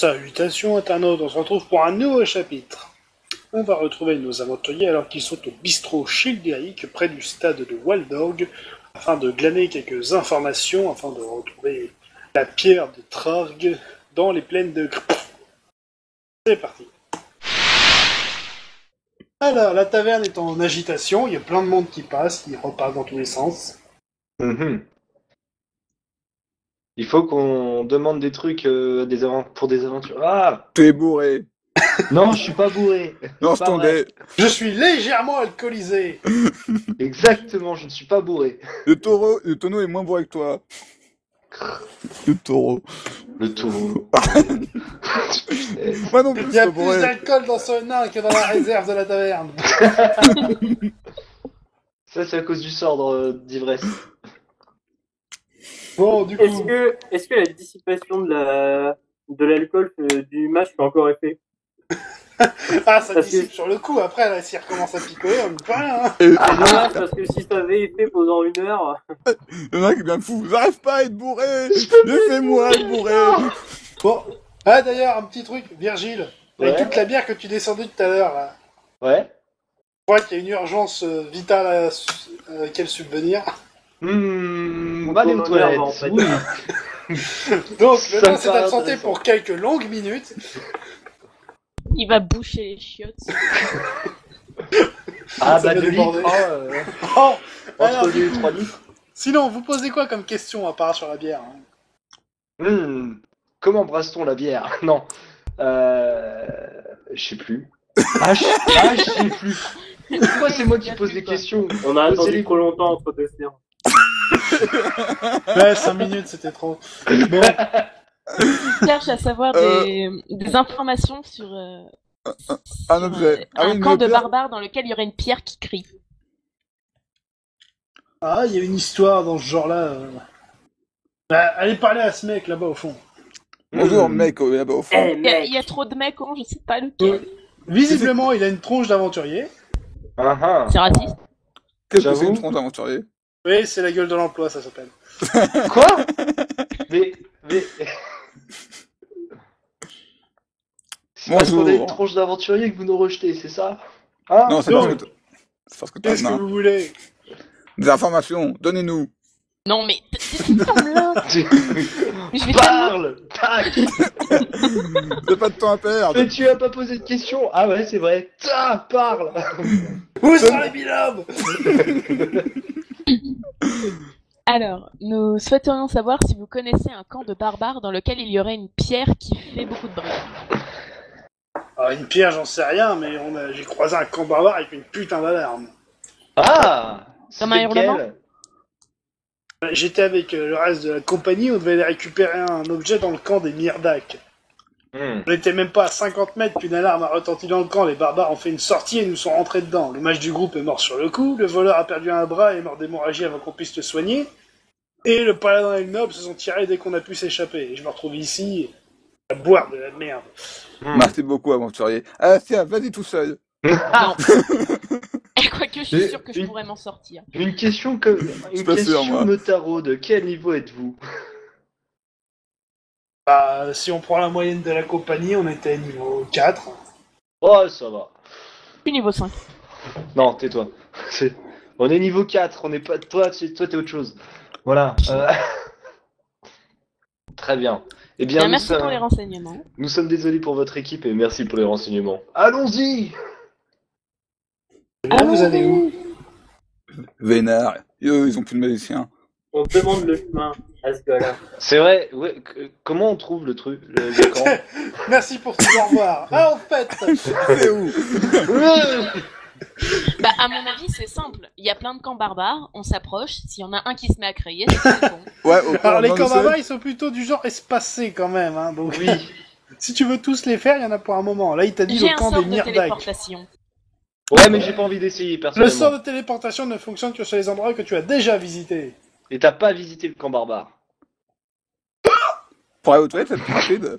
Salutations internautes, on se retrouve pour un nouveau chapitre. On va retrouver nos aventuriers alors qu'ils sont au bistrot Childéric, près du stade de Waldorg, afin de glaner quelques informations, afin de retrouver la pierre de Trarg dans les plaines de Krp. C'est parti. Alors, la taverne est en agitation, il y a plein de monde qui passe, qui repasse dans tous les sens. Il faut qu'on demande des trucs pour des aventures. Ah, T'es bourré. non, je suis pas bourré. Lance Pas ton vrai. dé. Je suis légèrement alcoolisé. Exactement, je ne suis pas bourré. Le tonneau est moins bourré que toi. Le taureau. Le taureau. Moi non Il plus, y a je suis plus bourré. d'alcool dans ce nain que dans la réserve de la taverne. Ça, c'est à cause du sort d'ivresse. Bon, du coup... Est-ce que la dissipation de l'alcool du match fait encore effet? Ah, ça Parce dissipe que- sur le coup, après, là, s'il recommence à picoler, on ne peut rien, hein. Et C'est dommage parce que si ça avait effet pendant 1 heure. le mec est bien fou. J'arrive pas à être bourré. Laissez-moi être bourré. Bon. Ah, d'ailleurs, un petit truc, Virgile, avec Ouais. toute la bière que tu descendais tout à l'heure, là, Ouais. je crois qu'il y a une urgence vitale à laquelle subvenir. Va aller aux Ton honneur toilettes. va en fait. Oui. Donc, Ça le nain me s'est paraît absenté intéressant. pour quelques longues minutes. Il va boucher les chiottes. Ah, Ça bah va 2 déborder. litres, Oh, alors, entre 2 et 3 litres. sinon, vous posez quoi comme question à part sur la bière, hein? Comment brasse-t-on la bière? Non. Je sais plus. Je sais plus. Pourquoi c'est moi qui pose des questions? On a Posez attendu les- trop longtemps entre deux séances. Ouais, 5 minutes, c'était trop. Bon, Je cherche à savoir des informations sur, Un sur, objet. Ah oui, un une camp de pierre. barbares dans lequel il y aurait une pierre qui crie. ah, il y a une histoire dans ce genre-là. Bah, allez parler à ce mec, là-bas, au fond. Bonjour, mec, là-bas au fond. Eh Il y, a, mec, il y a trop de mecs, hein, je sais pas lequel. Visiblement, il a une tronche d'aventurier. Ah C'est raciste. Qu'est-ce que J'avoue. c'est une tronche d'aventurier? Oui, c'est la gueule de l'emploi, ça s'appelle. Quoi? Mais... C'est parce qu'on a une Bonjour. tronche d'aventurier que vous nous rejetez, c'est ça? Ah, Non, c'est donc, parce que t'as Qu'est-ce que nain. vous voulez? Des informations, donnez-nous. Non, mais cette femme-là, mais je vais tellement... Parle! Tac! T'as pas de temps à perdre. Mais tu as pas posé de question! Ah ouais, c'est vrai. Parle! Où sont les binômes? Alors, nous souhaiterions savoir si vous connaissez un camp de barbares dans lequel il y aurait une pierre qui fait beaucoup de bruit. Ah, une pierre, j'en sais rien, mais j'ai croisé un camp barbare avec une putain d'alarme. Ah! Comme un C'était hurlement? lequel? J'étais avec le reste de la compagnie, on devait aller récupérer un objet dans le camp des Myrdak. On n'était même pas à 50 mètres qu'une alarme a retenti dans le camp, les barbares ont fait une sortie et nous sont rentrés dedans. Le mage du groupe est mort sur le coup, le voleur a perdu un bras et est mort d'hémorragie avant qu'on puisse le soigner, et le paladin et le noble se sont tirés dès qu'on a pu s'échapper. Et je me retrouve ici, à boire de la merde. Merci beaucoup, aventurier. Ah, tiens, vas-y tout seul. Non. Et quoique, je suis Et- sûre que je pourrais m'en sortir. Une question pas sûr, moi. me taraude. Quel niveau êtes-vous? Bah, si on prend la moyenne de la compagnie, on était niveau 4. Oh, ça va. Je suis niveau 5. Non, tais-toi. On est niveau 4, on n'est pas... Toi, t'es autre chose. Voilà. Très bien. Eh bien, Bien, nous, merci pour les renseignements. nous sommes désolés pour votre équipe et merci pour les renseignements. Allons-y! Là, vous allez où? Vénard. Ils ont plus de magicien. on demande le chemin à ce gars-là. C'est vrai, ouais, comment on trouve le truc, le camp? Merci pour tout, au revoir. Ah, en fait, C'est où? Bah, à mon avis, c'est simple. Il y a plein de camps barbares, on s'approche, s'il y en a un qui se met à crier, c'est bon. Ouais, au alors les on camps le sait. barbares, ils sont plutôt du genre espacés quand même, hein, donc Oui. si tu veux tous les faire, il y en a pour un moment. Là, il t'a dit J'ai le un camp sort des de Myrdak. téléportation. Ouais, mais j'ai pas envie d'essayer, Le personnellement. sort de téléportation ne fonctionne que sur les endroits que tu as déjà visités. Et t'as pas visité le camp barbare. Pour aller aux toilettes, c'est plus rapide.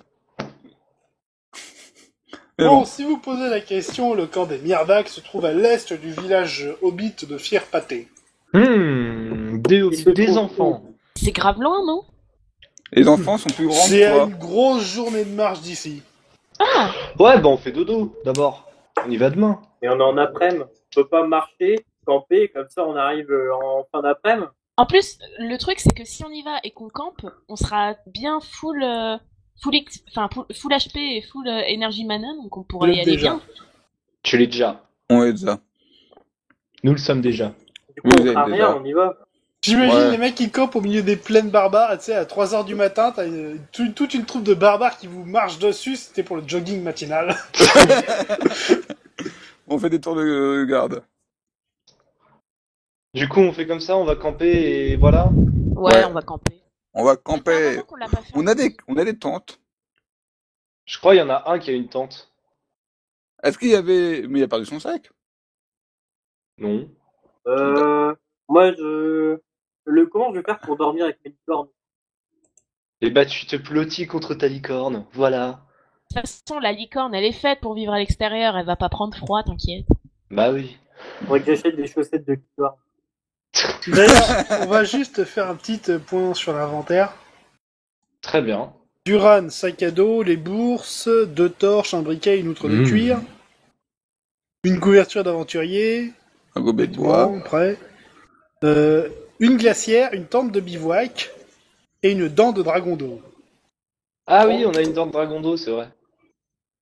Mais Bon, bon. si vous posez la question, le camp des Myrdak se trouve à l'est du village hobbit de Fierpaté. Des Il se des trouve enfants. C'est grave loin, non? Les enfants sont plus grands C'est que toi. une grosse journée de marche d'ici. Ouais, bah on fait dodo d'abord. On y va demain. Et on est en après-midi. On peut pas marcher, camper, comme ça on arrive en fin d'après-midi. En plus, le truc, c'est que si on y va et qu'on campe, on sera bien full HP et full Energy Mana, donc on pourra y aller Déjà. bien. Tu l'es déjà. On est ça. Nous le sommes déjà. Du coup, Vous on êtes fera déjà. rien, on y va. J'imagine Ouais. les mecs qui campent au milieu des plaines barbares, et tu sais, à 3h du matin, t'as toute une troupe de barbares qui vous marche dessus, c'était pour le jogging matinal. On fait des tours de garde. Du coup, on fait comme ça, on va camper et voilà. Ouais, Ouais. on va camper. On va Ça fait un camper. moment qu'on l'a pas fait. On a des tentes. Je crois qu'il y en a un qui a une tente. Est-ce qu'il y avait... Mais il a perdu son sac. Non. Moi, comment je vais faire pour dormir avec mes licornes? Et bah tu te blottis contre ta licorne. Voilà. De toute façon, la licorne, elle est faite pour vivre à l'extérieur, elle va pas prendre froid, t'inquiète. Bah oui. Faudrait que j'achète des chaussettes de licorne. D'ailleurs, on va juste faire un petit point sur l'inventaire. Très bien. Duran, sac à dos, les bourses, 2 torches, un briquet, une outre de cuir, une couverture d'aventurier, Un gobelet de bois. bon, prêt, une glacière, une tente de bivouac et une dent de dragon d'eau. Ah oui, on a une dent de dragon d'eau, c'est vrai.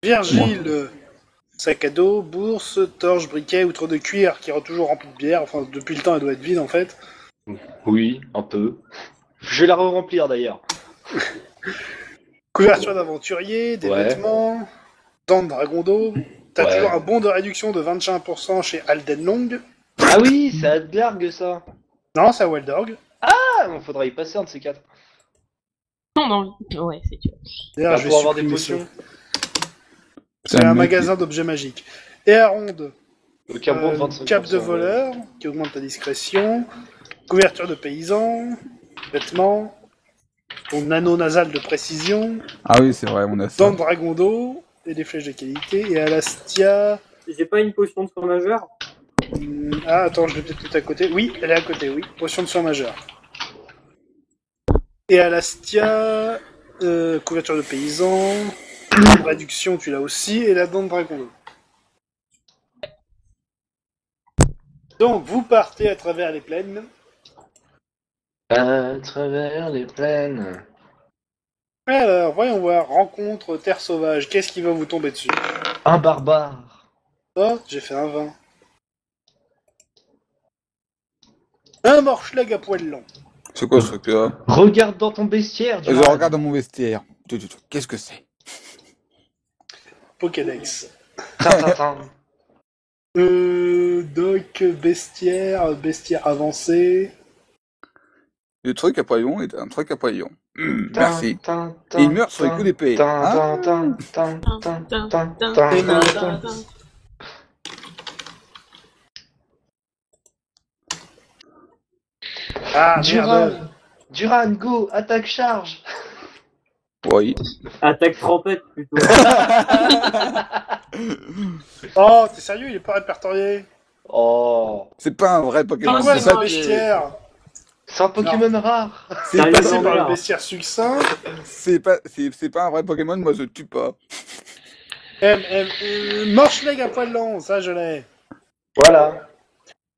Virgile, sac à dos, bourse, torche, briquet, outre de cuir qui est toujours rempli de bière. Enfin, depuis le temps, elle doit être vide en fait. Oui, un peu. Je vais la re-remplir d'ailleurs. Couverture d'aventurier, des Ouais. vêtements, dent de dragon d'eau. T'as Ouais. toujours un bon de réduction de 25% chez Alden Long. Ah oui, c'est Adlarg ça. Non, c'est à Waldorg. Ah, il faudra y passer un de ces quatre. Non, non, ouais, c'est sûr. D'ailleurs, Bah, je vais pour avoir des supprimer potions. ça. C'est un magasin d'objets magiques. Et à Ronde, Le cabron, 25%. cap de voleur, qui augmente ta discrétion, couverture de paysan, vêtements, ton anneau nasal de précision, Ah oui, c'est vrai, on a ça. dent de dragon d'eau, et des flèches de qualité, et Alastia... J'ai pas une potion de soin majeur? Ah, attends, je l'ai peut-être tout à côté. Oui, elle est à côté, oui. Potion de soin majeur. Et Alastia, couverture de paysan, réduction, tu l'as aussi, et la dent de dragon d'eau. Donc, vous partez à travers les plaines. À travers les plaines. Alors, voyons voir. Rencontre terre sauvage. Qu'est-ce qui va vous tomber dessus? Un barbare. Oh, j'ai fait un 20. Un morcheleg à poil long. C'est quoi ce truc-là? Regarde dans ton bestiaire. Je Duran. regarde dans mon vestiaire. Qu'est-ce que c'est? Pokédex. Tintintin. Doc, bestiaire, bestiaire avancé. Le truc à poillon est un truc à poillon. Merci. Tin, Et il meurt sur les coups d'épée. Hein? Ah, merde. Duran. Duran, go, attaque, charge. Oui. Attaque trompette, plutôt. Oh, t'es sérieux, il est pas répertorié. Oh. C'est pas un vrai Pokémon. Pourquoi c'est c'est un ça qui est- bestiaire? C'est un Pokémon rare. C'est Sérieux, pas, Passé par voilà. le bestiaire succinct. c'est pas un vrai Pokémon, moi je tue pas. Morcheleg à poil long, ça je l'ai. Voilà.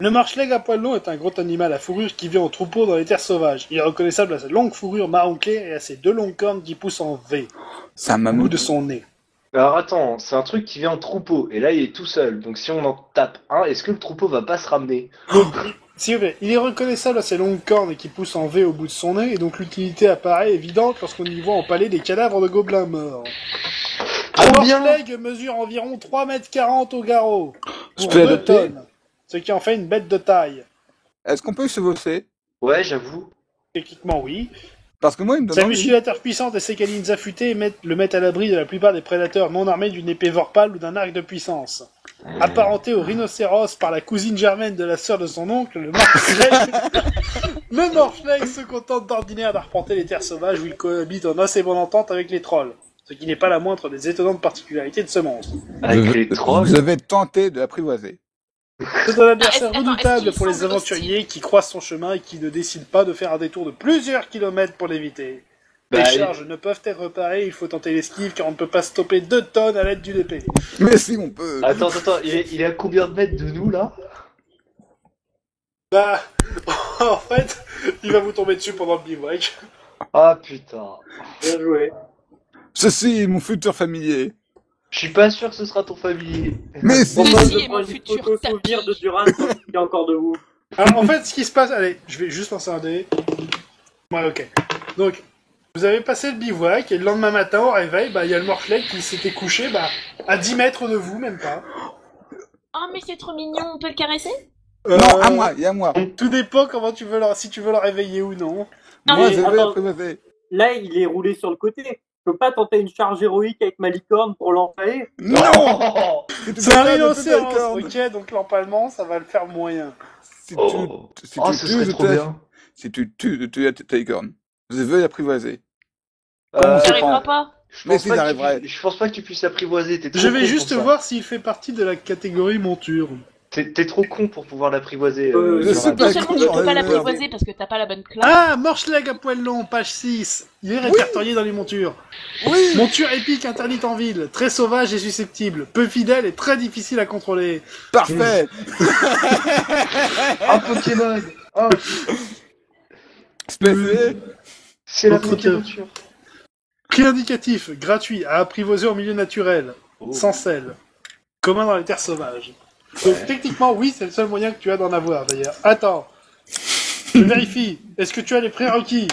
Le morcheleg à poil long est un gros animal à fourrure qui vit en troupeau dans les terres sauvages. Il est reconnaissable à sa longue fourrure marron clair et à ses 2 longues cornes qui poussent en V, C'est un au bout mammouth. de son nez. Alors attends, c'est un truc qui vient en troupeau, et là il est tout seul, donc si on en tape un, est-ce que le troupeau va pas se ramener? S'il vous plaît, il est reconnaissable à ses longues cornes qui poussent en V au bout de son nez, et donc l'utilité apparaît évidente lorsqu'on y voit empaler des cadavres de gobelins morts. Un Combien? morcheleg mesure environ 3,40 m au garrot, Je pour peux 2 adopter. tonnes, ce qui en fait une bête de taille. Est-ce qu'on peut se bosser? Ouais, j'avoue. Techniquement, oui. Parce que moi, il me donne Sa envie. musculature puissante et ses canines affûtées le mettent à l'abri de la plupart des prédateurs non armés d'une épée vorpale ou d'un arc de puissance. Apparenté au rhinocéros par la cousine germaine de la sœur de son oncle, le morcheleg se contente d'ordinaire d'arpenter les terres sauvages où il cohabite en assez bonne entente avec les trolls. Ce qui n'est pas la moindre des étonnantes particularités de ce monstre. Avec les trolls. Vous avez tenté de l'apprivoiser. C'est un adversaire Attends, redoutable est-ce qu'il pour les semble aventuriers qui croisent son chemin et qui ne décident pas de faire un détour de plusieurs kilomètres pour l'éviter. Les charges ne peuvent être reparées, il faut tenter l'esquive car on ne peut pas stopper 2 tonnes à l'aide d'une épée. Mais si, on peut. Attends, il est à combien de mètres de nous là? Bah, en fait, il va vous tomber dessus pendant le bivouac. Ah putain. Bien joué. Ceci est mon futur familier. Je suis pas sûr que ce sera ton familier. Mais si. Propose Ceci de est mon prendre une futur photo tapis. souvenir de Duran qui est encore debout. Alors, en fait, ce qui se passe... Allez, je vais juste lancer un dé. Ouais, ok. Donc, vous avez passé le bivouac, et le lendemain matin, au réveil, bah, il y a le morchelet qui s'était couché, bah, à 10 mètres de vous, même pas. Oh, mais c'est trop mignon, on peut le caresser? Non, à moi, et à moi. Tout dépend comment tu veux si tu veux le réveiller ou non. Non, Moi, mais je vais attends. apprivoiser. Là, il est roulé sur le côté. Je peux pas tenter une charge héroïque avec ma licorne pour l'empaler. Non. C'est un rhinocéros, ok, donc l'empalement, ça va le faire moyen. Si Oh, tu ce serait tues trop bien. Si tu tues ta licorne, je veux l'apprivoiser. Euh, ça arrivera pas. Mais si, j'arriverai. Je pense pas que tu puisses l'apprivoiser. T'es trop Je vais con juste pour ça. voir s'il fait partie de la catégorie monture. T'es trop con pour pouvoir l'apprivoiser. Je Zoran. sais Non pas. seulement con, tu peux bordel pas de l'apprivoiser parce que t'as pas la bonne classe. Ah, Morcheleg à poil long, page 6. Il est répertorié dans les montures. Oui. Monture épique interdite en ville, très sauvage et susceptible, peu fidèle et très difficile à contrôler. Parfait. Un Pokémon. Oh, Spécié. c'est la Autre Pokémonture. Prix indicatif, gratuit, à apprivoiser en milieu naturel, Oh. sans sel, commun dans les terres sauvages. Donc techniquement, oui, c'est le seul moyen que tu as d'en avoir d'ailleurs. Attends, je vérifie. Est-ce que tu as les prérequis?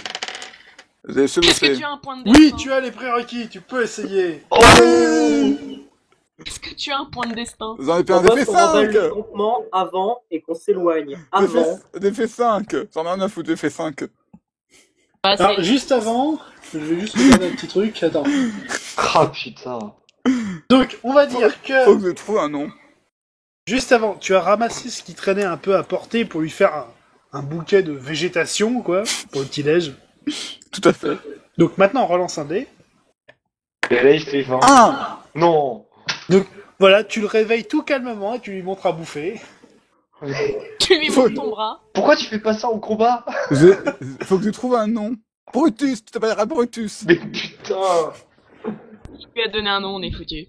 J'ai Est-ce que chevauché. tu as un point de Oui, destin? tu as les prérequis, tu peux essayer. Oh. Est-ce que tu as un point de destin? J'en ai fait On un voit d'effet qu'on remballe 5. le campement avant et qu'on s'éloigne. Avant. D'effet 5. J'en ai un à foutre d'effet 5. Bah, Alors, c'est... juste avant, je vais juste regarder un petit truc. Attends. Ah putain. Donc, on va dire Faut que que je trouve un nom. juste avant, tu as ramassé ce qui traînait un peu à portée pour lui faire un bouquet de végétation, quoi, pour le petit-déj. Tout à fait. Donc maintenant, on relance un dé. Et là, il fait 20. 1. Non. Voilà, tu le réveilles tout calmement et tu lui montres à bouffer. Tu lui montres ton bras. Pourquoi tu fais pas ça en combat? Faut que je trouve un nom. Brutus, tu t'appelleras Brutus. Mais putain. Tu lui as donné un nom, on est foutu.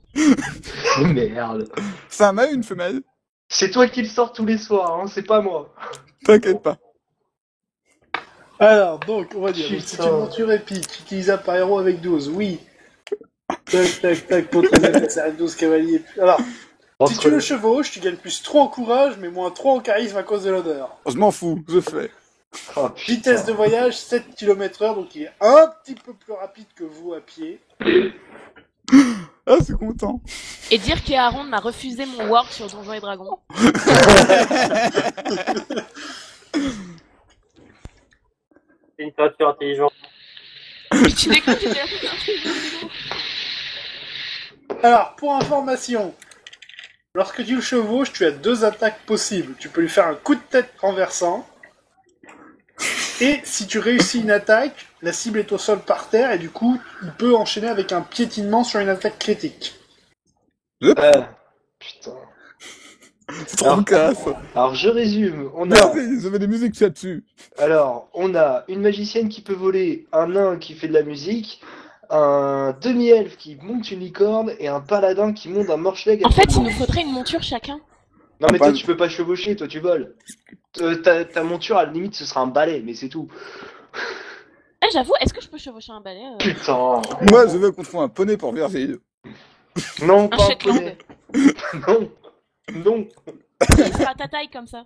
Merde. C'est un mâle ou une femelle? C'est toi qui le sors tous les soirs, hein, c'est pas moi. T'inquiète pas. Alors, donc, on va dire, donc, c'est Putain. une monture épique, utilisable par héros avec 12, oui. Tac, tac, tac, pour ton ça a 12 cavaliers. Alors, si tu le chevauches, tu gagnes plus 3 en courage, mais moins 3 en charisme à cause de l'odeur. Je m'en fous, je fais. Oh, putain. Vitesse de voyage, 7 km/h, donc il est un petit peu plus rapide que vous à pied. Ah, c'est content. Et dire qu'Aaron m'a refusé mon Word sur Donjons et Dragons. C'est une créature intelligente. Tu déconnes, j'étais la plus intelligente du monde. Alors, pour information, lorsque tu le chevauches, tu as 2 attaques possibles. Tu peux lui faire un coup de tête renversant. Et si tu réussis une attaque, la cible est au sol par terre et du coup, il peut enchaîner avec un piétinement sur une attaque critique. Putain. C'est trop casse. Alors je résume. On a, Merci, je mets des musiques là-dessus. alors, on a une magicienne qui peut voler, un nain qui fait de la musique, un demi-elfe qui monte une licorne et un paladin qui monte un morcheleg. En fait, il nous faudrait une monture chacun. Non mais Pas- toi tu peux pas chevaucher, toi tu voles. Ta monture à la limite ce sera un balai, mais c'est tout. Ah, j'avoue, est-ce que je peux chevaucher un balai Putain. Moi, je veux qu'on trouve un poney pour Virgile. Non, Un pas un Shetland. poney. Non. Non. Il sera à ta taille comme ça.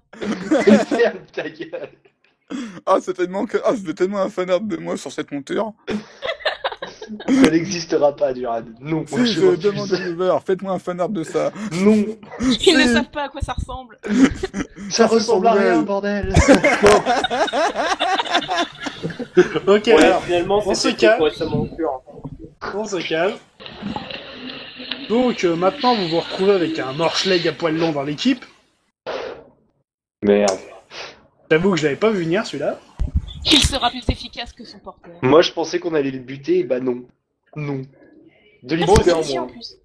Ferme ta gueule. Ah, c'est tellement que... Ah, je veux tellement un fanart de moi sur cette monture. Ça n'existera pas, Duran. Non. Si, je refuse. demande aux viewers, faites-moi un fanart de ça. Non. Ils ne savent pas à quoi ça ressemble. Ça c'est ressemble à son rien, gueule. bordel. Ok, Ouais, alors, finalement, on se c'est calme. pour être sa monture. on se calme. Donc, maintenant, vous vous retrouvez avec un morcheleg à poil long dans l'équipe. Merde. J'avoue que je l'avais pas vu venir, celui-là. Il sera plus efficace que son porteur. Moi je pensais qu'on allait le buter, bah non. Non. De Ah, l'idée c'est en ici en moins. plus.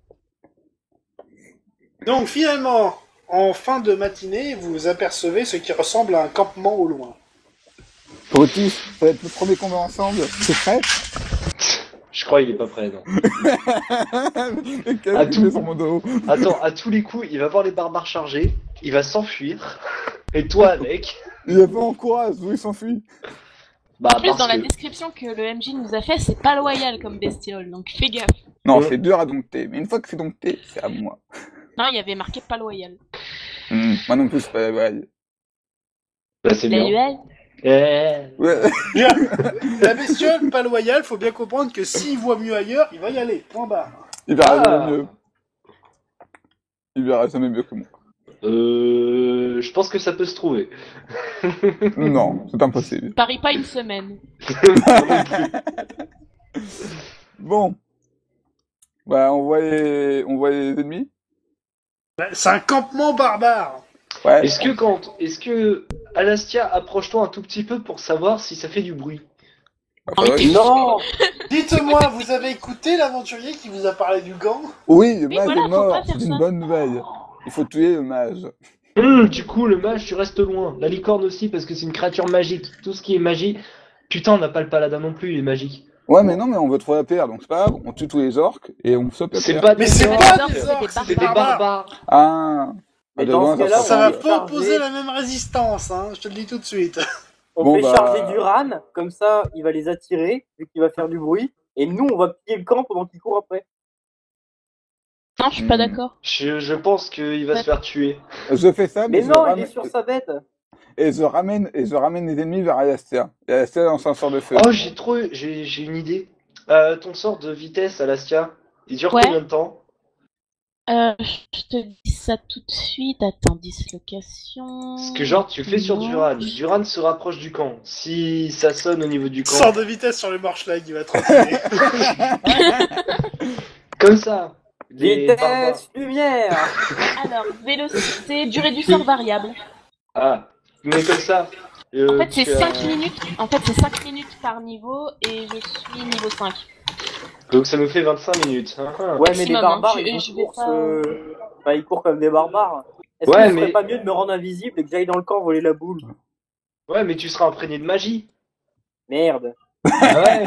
Donc, finalement, en fin de matinée, vous apercevez ce qui ressemble à un campement au loin. Brutus, ça va être le premier combat ensemble. C'est prêt? crois qu'il est pas prêt, non. Qu'est-ce qu'il fait sur mon dos? Attends, à tous les coups, il va voir les barbares chargés, il va s'enfuir, et toi avec. Il a pas en courage, d'où il s'enfuit. Bah, En plus, parce dans la que- description que le MJ nous a fait, c'est pas loyal comme bestiole, donc fais gaffe. Non, Ouais. c'est dur à dompter, mais une fois que c'est dompté, c'est à moi. Non, il y avait marqué pas loyal. Moi non plus, c'est pas ouais. Bah, c'est La bien. UL Ouais. Bien. La bestiole, pas loyale, faut bien comprendre que s'il voit mieux ailleurs, il va y aller. Point barre. Il verra Ah. jamais mieux. Il verra jamais mieux que moi. Je pense que ça peut se trouver. Non, c'est impossible. Parie pas une semaine. Bon. Bah, on voit les ennemis. C'est un campement barbare. Ouais. Est-ce que Alastia, approche-toi un tout petit peu pour savoir si ça fait du bruit. Bah, faudrait que- Non. Dites-moi, vous avez écouté l'aventurier qui vous a parlé du gang? Oui, le Oui, mage voilà, est faut mort. pas faire C'est une ça. bonne nouvelle. Il faut tuer le mage. Du coup, le mage, tu restes loin. La licorne aussi, parce que c'est une créature magique. Tout ce qui est magie. Putain, on n'a pas le paladin non plus, il est magique. Ouais, mais non, mais on veut trouver la paire, donc c'est pas grave. On tue tous les orques et on chope la C'est paire. pas Mais des c'est orques, pas orques, des c'est orques, des c'est c'est des des barbares. barbares. Ah. Mais de dans loin, ce cas-là, sent Ça on va bien. fait pas charger. opposer la même résistance, hein, je te le dis tout de suite. On Bon, fait bah- charger Duran, comme ça, il va les attirer, vu qu'il va faire du bruit. Et nous, on va piller le camp pendant qu'il court après. Non, je suis pas Hmm. d'accord. Je pense qu'il va se faire tuer. Je fais ça, Mais mais, non, il est sur sa bête. je ramène les ennemis vers Alastia. Et Alastia lance un sort de feu. Oh, j'ai une idée. Ton sort de vitesse, Alastia, il dure Ouais. combien de temps? Je te dis ça tout de suite. Attends, dislocation. Parce que genre, tu fais sur Non. Duran. Duran se rapproche du camp. Si ça sonne au niveau du camp, Sors de vitesse sur le marche-lag, il va te retirer. comme ça. Les barbares. Vitesse, lumière. Alors, vélocité, durée du sort variable. Ah, mais comme ça. En fait, c'est tu as- 5 minutes. En fait, c'est 5 minutes par niveau et je suis niveau 5. Donc ça nous fait 25 minutes. Ouais, mais les Maximum, barbares, hein, ils je courent, vais pas- bah, ils courent comme des barbares. Est-ce Ouais, que ce serait mais- pas mieux de me rendre invisible et que j'aille dans le camp voler la boule? Ouais, mais tu seras imprégné de magie. Merde. Ouais.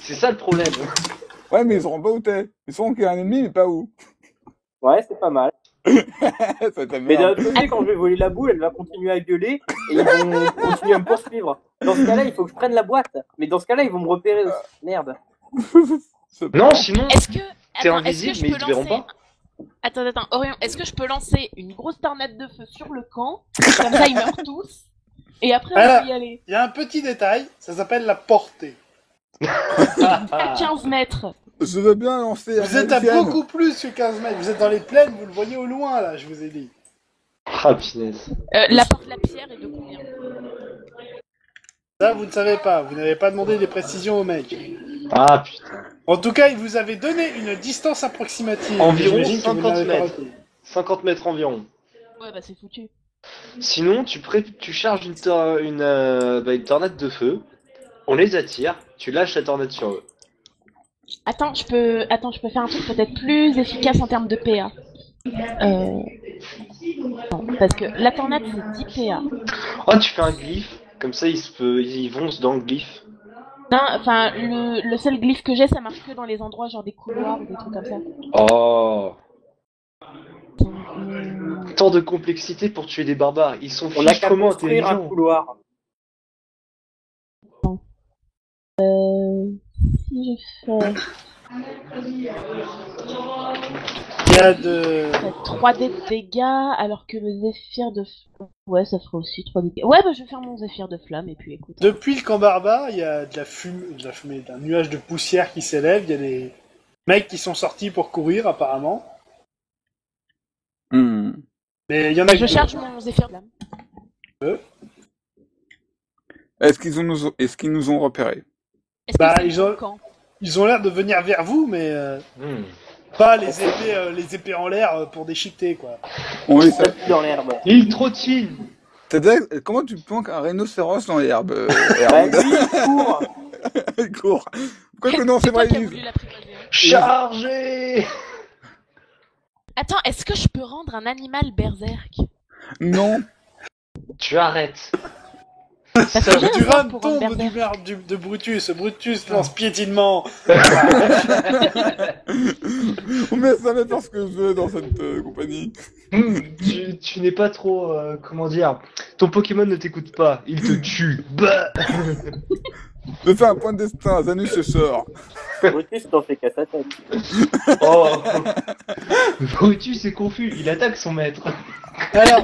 C'est ça le problème. Ouais, mais ils sauront pas où t'es. Ils sauront qu'il y a un ennemi, mais pas où. Ouais, c'est pas mal. Ça t'a Mais d'un merde. autre côté, quand je vais voler la boule, elle va continuer à gueuler et ils vont continuer à me poursuivre. Dans ce cas-là, il faut que je prenne la boîte. Mais dans ce cas-là, ils vont me repérer aussi. Merde. Non, sinon, Est-ce que. t'es Attends, invisible, est-ce que mais je ils peux te verront lancer. pas. Attends, Orion, est-ce que je peux lancer une grosse tornade de feu sur le camp? Comme ça, ils meurent tous. Et après, on Alors- peut y aller. Il y a un petit détail, ça s'appelle la portée. À 15 mètres. Je veux bien lancer Vous êtes à beaucoup plus que 15 mètres, vous êtes dans les plaines, vous le voyez au loin là, je vous ai dit. Ah, punaise. La porte de la pierre est de combien? Ça, vous ne savez pas, vous n'avez pas demandé des précisions au mec. Ah, putain. En tout cas, il vous avait donné une distance approximative. Environ J'imagine que vous 50 n'avez pas mètres. retenu. 50 mètres environ. Ouais, bah c'est foutu. Sinon, tu charges une tornade de feu. On les attire. Tu lâches la tornade sur eux. Attends, je peux faire un truc peut-être plus efficace en termes de PA. Non, parce que la tornade c'est 10 PA. Oh, tu fais un glyphe. Comme ça, ils vont dans le glyphe. Non, enfin, le seul glyphe que j'ai, ça marche que dans les endroits genre des couloirs ou des trucs comme ça. Oh. Donc, Tant de complexité pour tuer des barbares. Ils sont On a qu'à fichtrement construire un intelligents. couloir. si je fais Il y a de... 3D de dégâts, alors que le zéphyr de... Ouais, ça ferait aussi 3D de dégâts. Ouais, bah je vais faire mon zéphyr de flamme, et puis écoute. Depuis le camp barbare, il y a de la fumée, d'un nuage de poussière qui s'élève, il y a des mecs qui sont sortis pour courir apparemment. Hmm. Mais il y en a Bah, que je deux. charge mon zéphyr de flamme. Est-ce qu'ils nous ont repérés? Est-ce Bah, que c'est ils mon ont- camp? Ils ont l'air de venir vers vous, mais pas les épées en l'air pour déchiqueter, quoi. On les Ça pue dans l'herbe. Il trottine. Comment tu planques un rhinocéros dans l'herbe Bah Herbe oui, il court. Il court. Pourquoi que non, c'est toi vrai, qui as Lise. voulu l'apprivoiser. Chargez. Attends, est-ce que je peux rendre un animal berserk? Non. Tu arrêtes. Parce que j'ai un Duran sort pour tombe rendre du berserk. merde de Brutus. Brutus lance piétinement. On met ça faire ce que je veux dans cette compagnie. Tu n'es pas trop... comment dire... Ton Pokémon ne t'écoute pas, il te tue. Bah Je fais un point de destin, Zanus se sort. Brutus t'en fais qu'à sa tête. Oh Brutus est confus, il attaque son maître. Alors,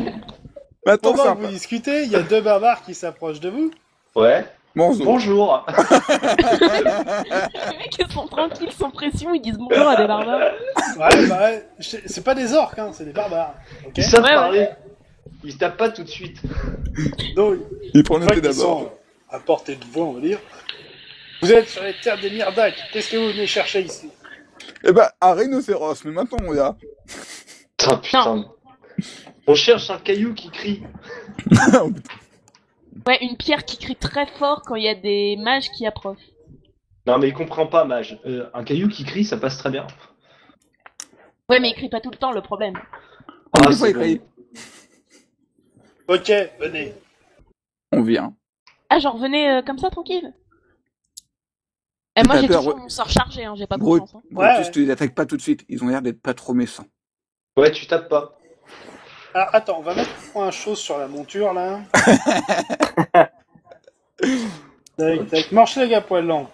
Mais attends, pendant ça. que vous discutez, il y a deux barbares qui s'approchent de vous. Ouais. Bonjour. Bonjour. Les mecs, ils sont tranquilles, sans pression, ils disent bonjour à des barbares. Ouais, c'est pas des orques, hein, c'est des barbares. Ok. Ils savent Ouais, parler. Ils se tapent pas tout de suite. Donc, Il prend une le fois thé qu'ils sont d'abord. à portée de voix, on va dire. Vous êtes sur les terres des Myrdak. Qu'est-ce que vous venez chercher ici? Eh ben, un rhinocéros, mais maintenant on y a. Putain. On cherche un caillou qui crie. Ouais, une pierre qui crie très fort quand il y a des mages qui approchent. Non mais il comprend pas, mage. Un caillou qui crie, ça passe très bien. Ouais, mais il crie pas tout le temps, le problème. Ah, c'est c'est bon. bon. Ok, venez. On vient. Ah, genre, venez comme ça, tranquille. Et moi, T'as j'ai peur, toujours ouais. mon sort chargé, hein, j'ai pas Brut, confiance. Hein. Brutus, Ouais. tu les attaques pas tout de suite. Ils ont l'air d'être pas trop méchants. Ouais, tu tapes pas. Alors, attends, on va mettre un chose sur la monture, là. Tac. Morchleg à poil lent.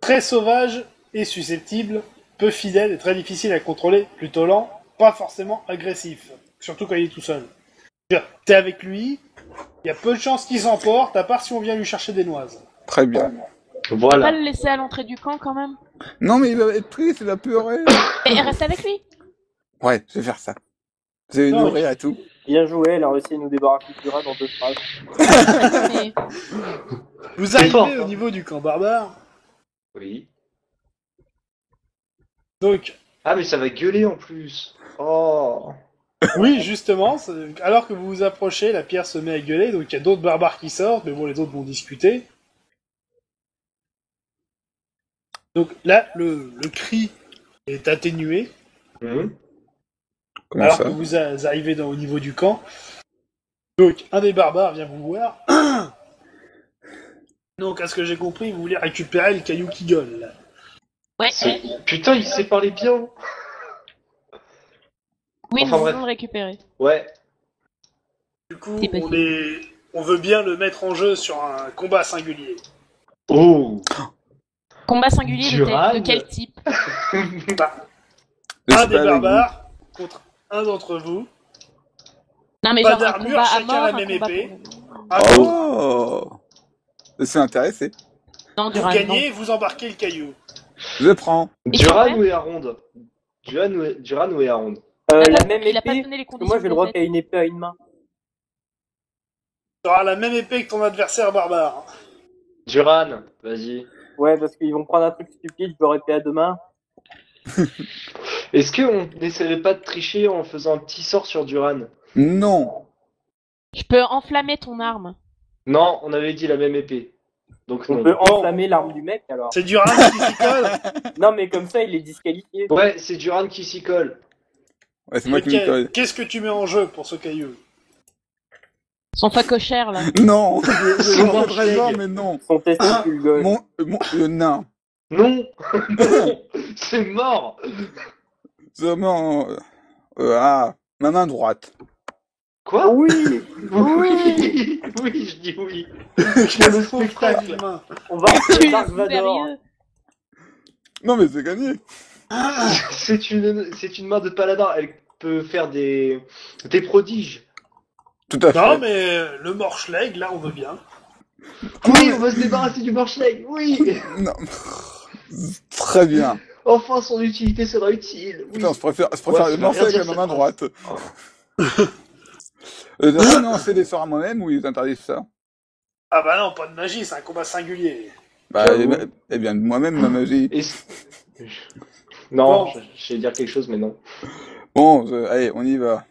Très sauvage et susceptible, peu fidèle et très difficile à contrôler, plutôt lent, pas forcément agressif. Surtout quand il est tout seul. T'es avec lui, il y a peu de chances qu'il s'emporte, à part si on vient lui chercher des noises. Très bien. Pas Voilà. le laisser à l'entrée du camp quand même. Non, mais il va être triste, il va pleurer. Et reste avec lui. Ouais, je vais faire ça. Je vais Non, nourrir et tout. Bien joué, elle a réussi à nous débarrasser du rat dans 2 phrases. Mais Vous arrivez fort, au hein. niveau du camp barbare, Oui. donc, Ah mais ça va gueuler en plus. Oh. oui, justement, alors que vous vous approchez, la pierre se met à gueuler, donc il y a d'autres barbares qui sortent, mais bon, les autres vont discuter. Donc là, le cri est atténué, Comment alors ça que vous arrivez au niveau du camp. Donc, un des barbares vient vous voir. Donc, à ce que j'ai compris, vous voulez récupérer le caillou qui gueule. Là. ouais, Putain, il sait parler bien. oui, Enfin, nous bref. voulons le récupérer. Ouais. Du coup, C'est possible. on veut bien le mettre en jeu sur un combat singulier. Oh. Combat singulier Duran. de quel type? Je Un suis des pas avec barbares contre un d'entre vous. Non, mais Pas genre un d'armure, combat à chacun mort, la un même combat épée. pour... Ah, vous. pour Oh. Je suis intéressé. Non, Duran, gagner, vous embarquez le caillou. Je prends. Duran ouais. ou Aronde Duran ou Aronde La même il a pas épée, donné les parce que moi conditions j'ai le droit de qu'à une épée à une main. Tu auras la même épée que ton adversaire barbare. Duran, vas-y. Ouais, parce qu'ils vont prendre un truc stupide, je leur épée à 2 mains. Est-ce qu'on n'essaierait pas de tricher en faisant un petit sort sur Duran? Non. Je peux enflammer ton arme. Non, on avait dit la même épée. Donc On non. peut enflammer l'arme du mec alors. C'est Duran qui s'y colle. Non, mais comme ça, il est disqualifié. Ouais, c'est Duran qui s'y colle. Ouais, c'est moi qui me colle. Ok, qu'est-ce que tu mets en jeu pour ce caillou? Son facochère, là. Non. Son Je manche voudrais voir, leg. mais non. Son testicule gauche. Le nain. Non. Non. C'est mort. Seulement. Ma main droite. Quoi? Oui. Oui. Oui, je dis oui. Quel le faux spectacle. frère humain. On va Tu appeler es Dark Vador. sérieux? Non, mais c'est gagné. C'est une main de paladin. Elle peut faire des prodiges. Tout à fait. Non, mais le Morchleg, là, on veut bien. Oui, on va se débarrasser du Morchleg. Oui. Non. Très bien. Enfin, son utilité sera utile. Oui. Putain, je préfère Ouais, le ça veut lancer rien avec dire, ma main cette droite. Non, c'est des sorts à moi-même ou ils interdisent ça? Ah bah non, pas de magie, c'est un combat singulier. Bah, J'avoue. eh bien, moi-même, ma magie. Non, Bon. je vais dire quelque chose, mais non. Bon, allez, on y va.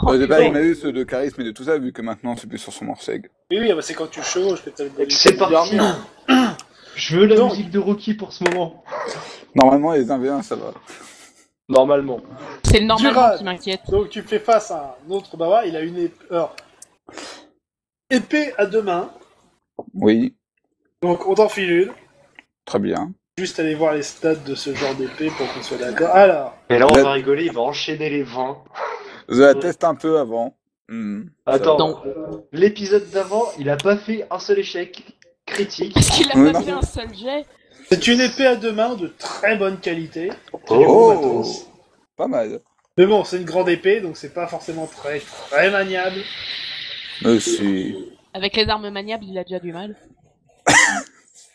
Oh, J'ai pas bon. une malus de charisme et de tout ça, vu que maintenant c'est plus sur son morceg. Oui, oui, bah c'est quand tu chevauches que t'as le bonus. C'est parti. Je veux la Donc. musique de Rocky pour ce moment. Normalement, les 1v1, ça va. Normalement. C'est le normalement Duran. qui m'inquiète. Donc tu fais face à un autre barbare, il a une épée. Alors, épée à 2 mains. Oui, Donc on t'enfile une. très bien. Juste aller voir les stats de ce genre d'épée pour qu'on soit d'accord. Alors, Et là, on Là- va rigoler, il va enchaîner les 20. Je la teste un peu avant. Ça Attends, Non. l'épisode d'avant, il a pas fait un seul échec critique. Parce qu'il a Oui, pas non. fait un seul jet. c'est une épée à 2 mains de très bonne qualité. Oh. Du bon matos. Pas mal. Mais bon, c'est une grande épée, donc c'est pas forcément très maniable. Merci. Avec les armes maniables, il a déjà du mal.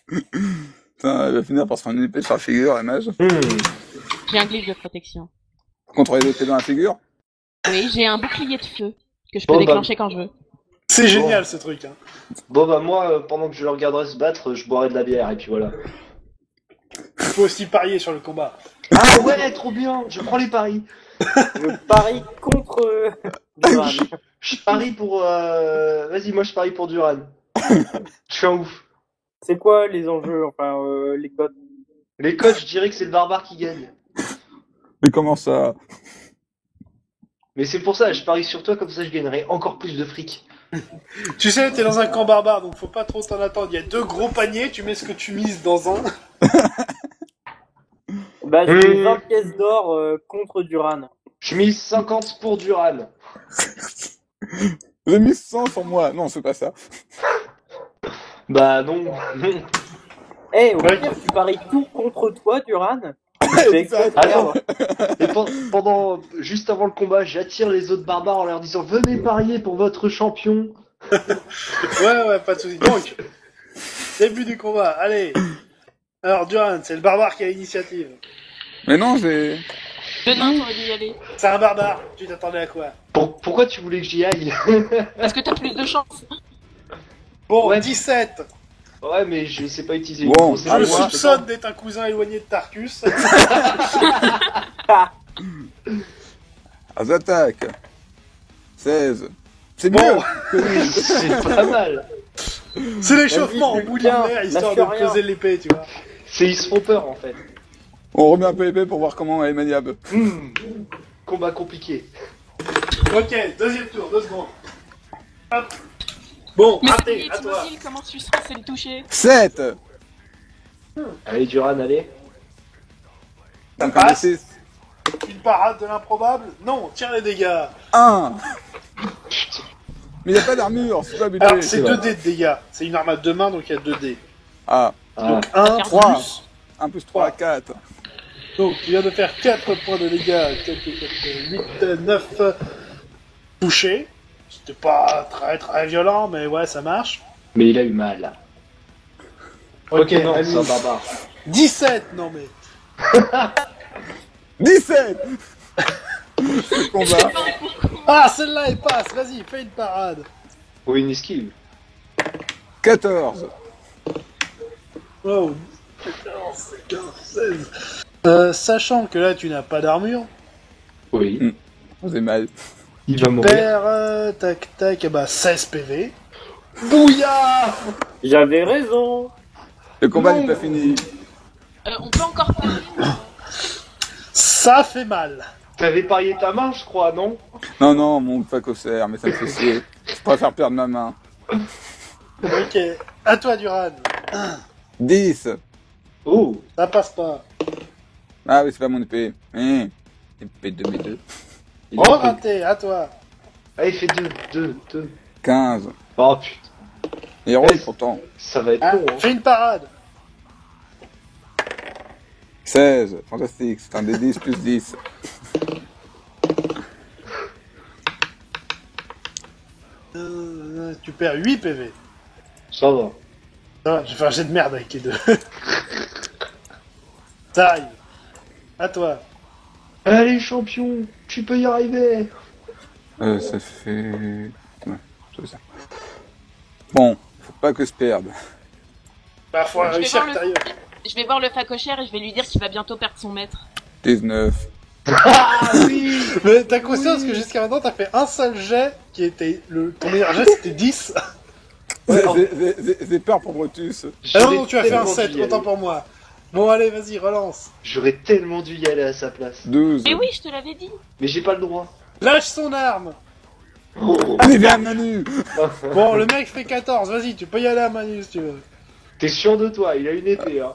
Putain, elle va finir par se faire une épée sur la figure, et mage. J'ai un glitch de protection. Contre les épées dans la figure. Oui, j'ai un bouclier de feu que je peux Bon, bah. déclencher quand je veux. C'est génial ce truc. Hein. Bon bah moi, pendant que je le regarderai se battre, je boirai de la bière et puis voilà. Il faut aussi parier sur le combat. Ah ouais, trop bien, je prends les paris. Je parie contre Duran. Je parie pour... Vas-y, moi je parie pour Duran. Je suis un ouf. C'est quoi les enjeux, enfin les codes? Les coachs, je dirais que c'est le barbare qui gagne. Mais comment ça? Mais c'est pour ça, je parie sur toi, comme ça je gagnerai encore plus de fric. Tu sais, t'es dans un camp barbare, donc faut pas trop t'en attendre. Il y a 2 gros paniers, tu mets ce que tu mises dans un. Bah, j'ai mis 20 pièces d'or contre Duran. Je mise 50 pour Duran. J'ai mis 100 sur moi. Non, c'est pas ça. Bah non. Eh, au Ouais. pire, tu paries tout contre toi, Duran. Exact. Alors, et juste avant le combat, j'attire les autres barbares en leur disant venez parier pour votre champion. Ouais, pas de soucis. Donc, début du combat, allez. Alors, Duran, c'est le barbare qui a l'initiative. Mais non, j'ai... Le nain, t'aurais dû y aller. C'est un barbare, tu t'attendais à quoi? Pourquoi tu voulais que j'y aille? Parce que t'as plus de chance. Bon, Ouais. 17. Ouais, mais je sais pas utiliser Bon, les Je gros le mots, soupçonne d'être un cousin éloigné de Tarkus. Attaque. 16. C'est Bon. mieux. c'est pas mal. C'est l'échauffement en Vas-y, bout de Lucas, mer, histoire lâche de rien. poser l'épée, tu vois. Ils se font peur en fait. On remet un peu l'épée pour voir comment elle est maniable. Combat compliqué. Ok, deuxième tour, 2 secondes. Hop. Bon, Mais raté, c'est à toi. immobile, comment tu seras censé le toucher? 7. Allez Duran, allez. Ça Donc un passe. D6. Une parade de l'improbable? Non, tire les dégâts. 1. Mais il n'y a pas d'armure, c'est pas habitué. Alors, c'est vrai. 2 dés de dégâts. C'est une arme à 2 mains, donc il y a 2 dés. Ah, Donc 1, Ah. 3. 1 plus 3, 4. Donc, tu viens de faire 4 points de dégâts. 8, 9 touchés. C'était pas très violent, mais ouais, ça marche. Mais il a eu mal. Ok, non, allez. c'est un barbare. 17, non mais. 17. Le combat. Ah, celle-là, elle passe. Vas-y, fais une parade. Ou une esquive. 14. Wow. 14, 15, 16. Sachant que là, tu n'as pas d'armure, Oui. C'est mal. Il va mourir. perds, tac, bah 16 PV. Bouillard. J'avais raison. Le combat Non. n'est pas fini. On peut encore parler. Ça fait mal. T'avais parié ta main, je crois, non? Non, non, mon facossaire, mais ça me fait chier. Je préfère perdre ma main. Ok, à toi, Duran. 10. Oh. Ça passe pas. Ah oui, c'est pas mon épée. Épée de mes deux. Il a Oh, pris. raté, à toi. Ah, il fait 2. 15. Oh putain, Héros, Ouais, pourtant. ça va être Ah, long. Hein. fais une parade. 16. Fantastique. C'est un des 10 plus 10. Tu perds 8 PV. Ça va. Ah, je vais faire un jet de merde avec les deux. Ça arrive. À toi. Allez, champion, tu peux y arriver. Ça fait... Ouais, c'est ça. Bon, faut pas que je perde. Bah, faut Je vais réussir voir que le- t'ailles. Je vais voir le facochère et je vais lui dire qu'il va bientôt perdre son maître. 19. Ah oui. Mais t'as conscience que jusqu'à maintenant, t'as fait un seul jet qui était. Ton meilleur jet, c'était 10. Ouais, J'ai peur pour Brutus. Ah non, tu as fait un tellement 7, dû y autant aller. pour moi. Bon, allez, vas-y, relance. J'aurais tellement dû y aller à sa place. 12. Mais oui, je te l'avais dit. Mais j'ai pas le droit. Lâche son arme. Allez, viens, Manu. Bon, le mec fait 14, vas-y, tu peux y aller à Manu si tu veux. T'es sûr de toi, il a une épée, hein.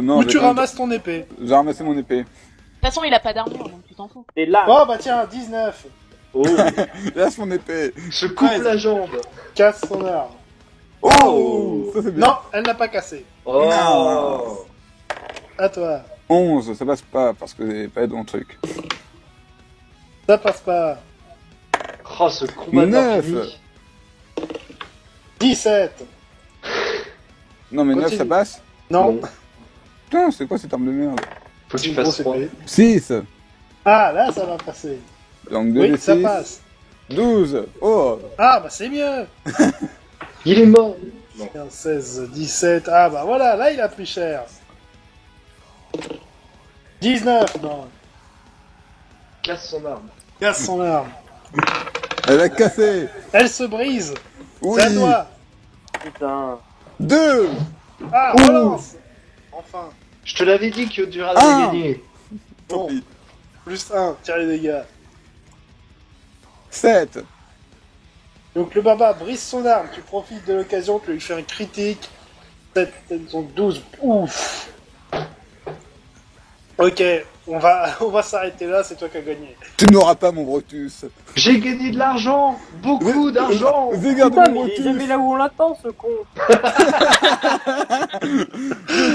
Non. Ou j'ai tu pas- ramasses ton épée. J'ai ramassé mon épée. De toute façon, il a pas d'armure, donc tu t'en fous. Et là, Oh bah tiens, 19. Oh, Lâche mon épée. se coupe Ouais. la jambe. Casse son arme. Oh, ça c'est bien. Non, elle n'a pas cassé. Oh. Non. À toi. 11, ça passe pas parce que j'ai pas dans le truc. Ça passe pas. Oh, ce combat 9. d'infini. 17. Non, mais 9, Continue. ça passe. Non. Bon. Putain, c'est quoi cette arme de merde? Faut que tu Une fasses grosse 3. épée. 6. Ah, là, ça va passer. Donc 2 Oui, et ça 6. passe. 12. Oh. Ah, bah c'est mieux. Il est mort. Non. 15, 16, 17. Ah, bah voilà, là, il a pris cher. 19. Non. Casse son arme. Casse son arme. Elle a cassé. Elle se brise. Oui. C'est à toi. putain. 2. Ah, Ouh. relance. Enfin. Je te l'avais dit que Duran Ah. allait gagner. Tant pis. Plus 1. Tire les dégâts. 7. Donc le baba brise son arme. Tu profites de l'occasion. Tu lui fais un critique. 7, donc 12. Ouf. Ok. On va s'arrêter là. C'est toi qui as gagné. Tu n'auras pas mon Brutus. J'ai gagné de l'argent. Beaucoup d'argent. J'ai gardé Putain, mon mais il est Brutus. jamais là où on l'attend, ce con.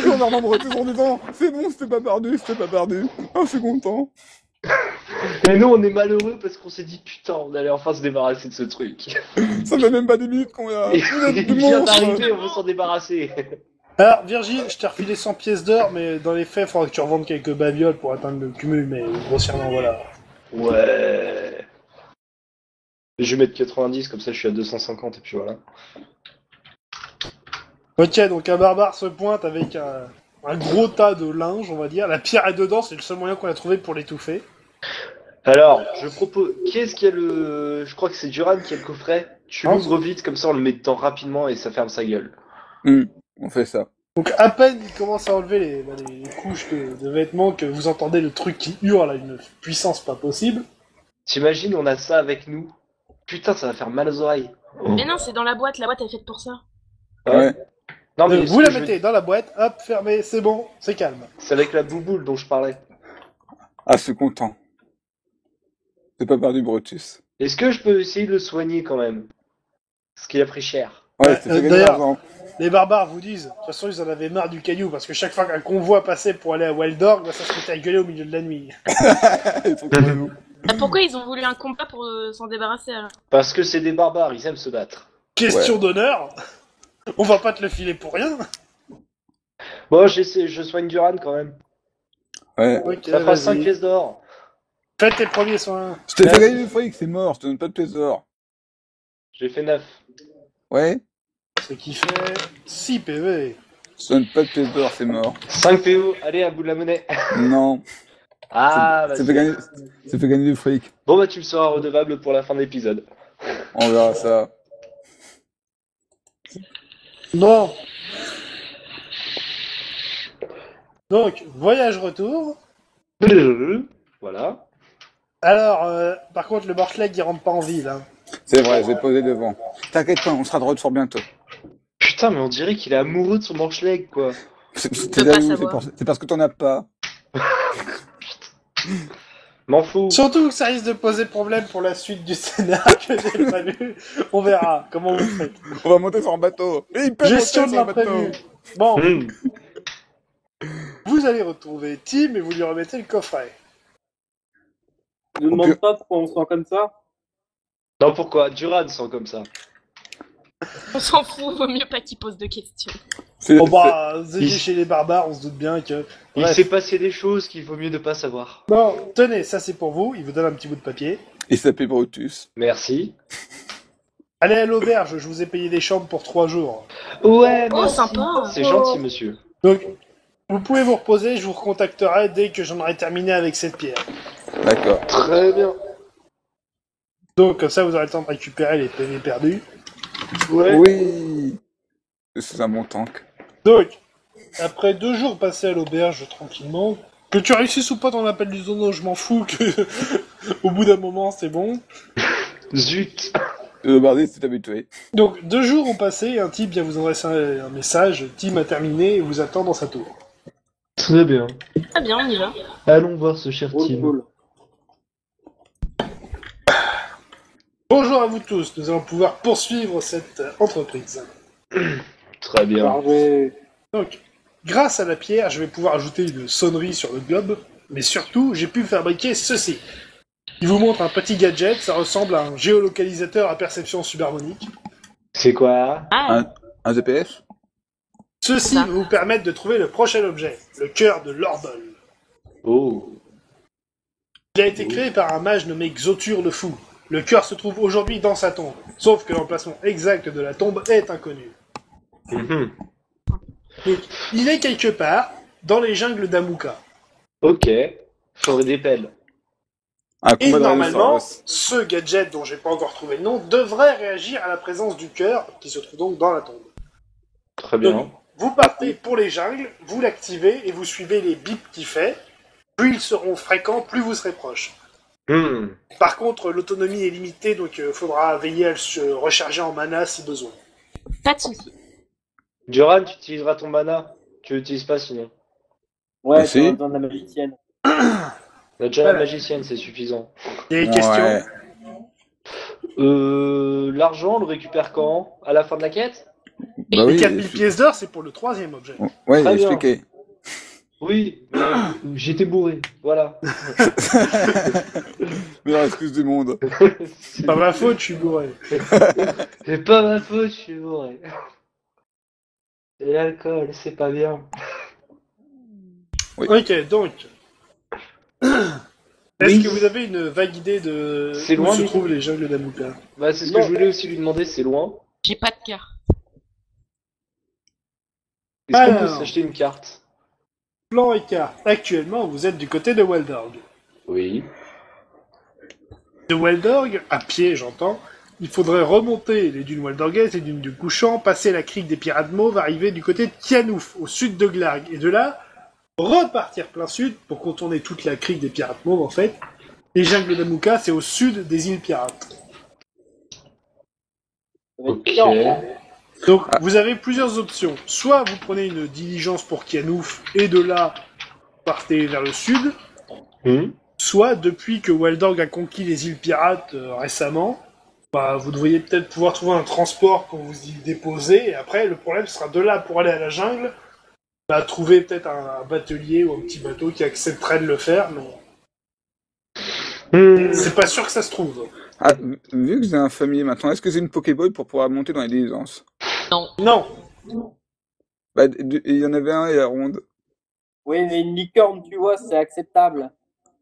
J'ai encore mon Brutus en disant c'est bon, c'était pas perdu, c'était pas perdu. Oh, je suis content. Mais nous, on est malheureux parce qu'on s'est dit putain, on allait enfin se débarrasser de ce truc. Ça fait même pas des minutes qu'on a. Et Vous êtes il des vient monstres. d'arriver, on veut s'en débarrasser. Alors Virgile, je t'ai refilé 100 pièces d'or, mais dans les faits, il faudra que tu revendes quelques babioles pour atteindre le cumul, mais grossièrement voilà. Ouais. Je vais mettre 90, comme ça je suis à 250 et puis voilà. Ok, donc un barbare se pointe avec un gros tas de linge, on va dire. La pierre est dedans, c'est le seul moyen qu'on a trouvé pour l'étouffer. Alors, je propose. Qui est-ce qui a le. Je crois que c'est Duran qui a le coffret. Tu Non. l'ouvres vite, comme ça on le met dedans rapidement et ça ferme sa gueule. On fait ça. Donc à peine il commence à enlever les couches de vêtements que vous entendez le truc qui hurle à une puissance pas possible. T'imagines, on a ça avec nous. Putain, ça va faire mal aux oreilles. Mais non, c'est dans la boîte est faite pour ça. Ouais. Non, mais Vous la mettez dans la boîte, hop, fermez, c'est bon, c'est calme. C'est avec la bouboule dont je parlais. Ah, je suis content. J'ai pas perdu Brutus. Est-ce que je peux essayer de le soigner quand même? Parce qu'il a pris cher. Ouais, Ouais, ça fait gagner de d'ailleurs- l'argent. Les barbares vous disent, de toute façon ils en avaient marre du caillou, parce que chaque fois qu'un convoi passait pour aller à Wildorg, bah, ça se mettait à gueuler au milieu de la nuit. Ils sont trop relous. Pourquoi ils ont voulu un combat pour s'en débarrasser alors? Parce que c'est des barbares, ils aiment se battre. Question d'honneur. On va pas te le filer pour rien. Bon, j'essaie, je soigne Duran quand même. Ouais. Ok, Ça fera vas-y. 5 pièces d'or. Faites tes premiers soins. Je t'ai fait gagner le fric, c'est mort, je te donne pas de trésor. J'ai fait 9. Ouais. Ce qui fait 6 PV. Je te donne pas de trésor, c'est mort. 5 PO, allez, à bout de la monnaie. Non. Ah, Ça vas-y. fait gagner du fric. Bon, bah, tu me seras redevable pour la fin de l'épisode. On verra ça. Bon. Donc, voyage retour. Voilà. Alors, par contre, le Morschlag, il rentre pas en ville. Hein. C'est vrai, je vais te poser devant. T'inquiète pas, on sera de retour bientôt. Putain, mais on dirait qu'il est amoureux de son manche-leg, quoi. C'est pas jaloux, savoir. c'est parce que t'en as pas. M'en fous. Surtout que ça risque de poser problème pour la suite du scénar que j'ai pas lu. On verra comment vous faites. On va monter sur un bateau. Et il peut Gestion monter de sur un bateau. l'imprévu. Bon, Hmm. vous allez retrouver Tim et vous lui remettez le coffret. Ne nous demande pas pourquoi on se sent comme ça. Non, pourquoi? Duran sent comme ça. On s'en fout, vaut mieux pas qu'ils posent de questions. C'est- Bon bah, vous étiez il- chez les barbares, on se doute bien que... Il Bref. s'est passé des choses qu'il vaut mieux ne pas savoir. Bon, tenez, ça c'est pour vous, il vous donne un petit bout de papier. Il s'appelle Brutus. Merci. Allez à l'auberge, je vous ai payé des chambres pour 3 jours. Ouais, Oh, merci. sympa. C'est gentil, monsieur. Donc, vous pouvez vous reposer, je vous recontacterai dès que j'en aurai terminé avec cette pierre. D'accord. Très bien. Donc, comme ça, vous aurez le temps de récupérer les PV perdus. Ouais. Oui. C'est un bon tank. Donc, après 2 jours passés à l'auberge tranquillement, que tu réussisses ou pas ton appel du zono, je m'en fous, que au bout d'un moment, c'est bon. Zut. Bardé, c'est habitué. Donc, 2 jours ont passé et un type vient vous adresser un message. Tim a terminé et vous attend dans sa tour. Très bien. Très bien, on y va. Allons voir ce cher Cool, Tim. cool. Bonjour à vous tous, nous allons pouvoir poursuivre cette entreprise. Très bien. Chargé. Donc, grâce à la pierre, je vais pouvoir ajouter une sonnerie sur le globe, mais surtout, j'ai pu fabriquer ceci. Il vous montre un petit gadget, ça ressemble à un géolocalisateur à perception subharmonique. C'est quoi? Ah, Un GPS? Ceci Ça. va vous permettre de trouver le prochain objet, le cœur de Lordol. Oh. Il a été créé par un mage nommé Xotur le Fou. Le cœur se trouve aujourd'hui dans sa tombe, sauf que l'emplacement exact de la tombe est inconnu. Mhm. Donc, il est quelque part dans les jungles d'Amuka. Ok. Faudrait des pelles. Un Et combat dans normalement, les Star ce gadget dont j'ai pas encore trouvé le nom devrait réagir à la présence du cœur qui se trouve donc dans la tombe. Très bien. Donc, vous partez pour les jungles, vous l'activez et vous suivez les bips qu'il fait. Plus ils seront fréquents, plus vous serez proche. Hmm. Par contre, l'autonomie est limitée, donc il faudra veiller à se recharger en mana si besoin. pas de soucis. Duran, tu utiliseras ton mana. Tu l'utilises pas sinon. Ouais, Merci. t'as besoin de la magicienne. On a déjà Voilà. la magicienne, c'est suffisant. Il y a des Ouais. questions. L'argent, on le récupère quand? À la fin de la quête? Bah Les oui, 4000 pièces d'or, c'est pour le 3e objet. Ouais, il a Très bien. expliqué. Oui, mais j'étais bourré. Voilà. Meilleure excuse du monde. C'est pas ma faute, je suis bourré. C'est pas ma faute, je suis bourré. C'est l'alcool, c'est pas bien. Ok, donc. Est-ce Oui. que vous avez une vague idée de C'est où loin, se mais- trouvent les jungles d'Amuka? Bah, c'est ce Non. que je voulais aussi lui demander, c'est loin. J'ai pas de cœur. Est-ce qu'on peut Alors. s'acheter une carte? Plan et carte. Actuellement, vous êtes du côté de Weldorg. Oui. De Weldorg, à pied j'entends, il faudrait remonter les dunes Weldorgaises, les dunes du Couchant, passer la crique des Pirates Mauves, arriver du côté de Kianouf, au sud de Glarg, et de là, repartir plein sud pour contourner toute la crique des Pirates Mauves en fait. Les jungles d'Amuka, c'est au sud des îles Pirates. Ça va être Ok. chiant. Donc vous avez plusieurs options. Soit vous prenez une diligence pour Kianouf, et de là, partez vers le sud. Hmm. Soit, depuis que Weldorg a conquis les îles Pirates récemment, bah, vous devriez peut-être pouvoir trouver un transport pour vous y déposer, et après, le problème sera de là pour aller à la jungle, bah, trouver peut-être un batelier ou un petit bateau qui accepterait de le faire, mais Hmm. c'est pas sûr que ça se trouve. Ah, vu que j'ai un familier maintenant, est-ce que j'ai une Pokéball pour pouvoir monter dans les diligences? Non, Bah, il y en avait un et la ronde. Oui, mais une licorne, tu vois, c'est acceptable.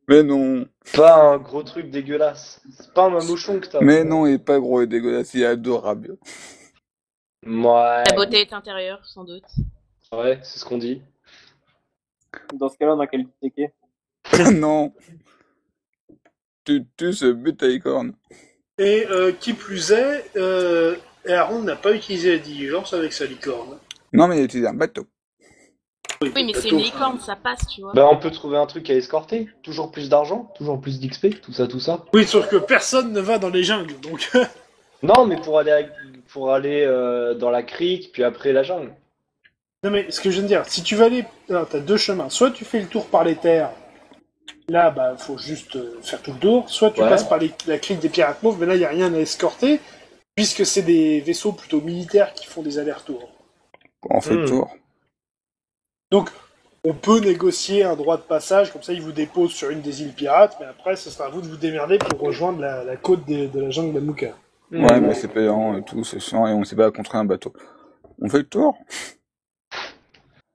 Mais non. Pas un gros truc dégueulasse. C'est pas un mamouchon que t'as. Mais non, il est pas gros et dégueulasse, il est adorable. Ouais. La beauté est intérieure, sans doute. Ouais, c'est ce qu'on dit. Dans ce cas-là, on a quel ticket? Non. Tu ce but à licorne. et qui plus est, Aaron n'a pas utilisé la diligence avec sa licorne. Non, mais il a utilisé un bateau. Oui, mais c'est une licorne, ça passe, tu vois. Bah, on peut trouver un truc à escorter. Toujours plus d'argent, toujours plus d'XP, tout ça, tout ça. Oui, sauf que personne ne va dans les jungles, donc... Non, mais pour aller dans la crique, puis après la jungle. Non mais ce que je viens de dire, si tu vas aller... Alors, t'as 2 chemins. Soit tu fais le tour par les terres, là, bah, faut juste faire tout le tour. Soit tu Ouais. passes par la crique des Pirates Mauves, mais là, il n'y a rien à escorter, puisque c'est des vaisseaux plutôt militaires qui font des allers-retours. On fait le tour. Donc, on peut négocier un droit de passage, comme ça, ils vous déposent sur une des îles pirates, mais après, ce sera à vous de vous démerder pour rejoindre la côte de la jungle d'Amuka. Ouais, mais c'est payant et tout, c'est chiant et on sait pas contre un bateau. On fait le tour?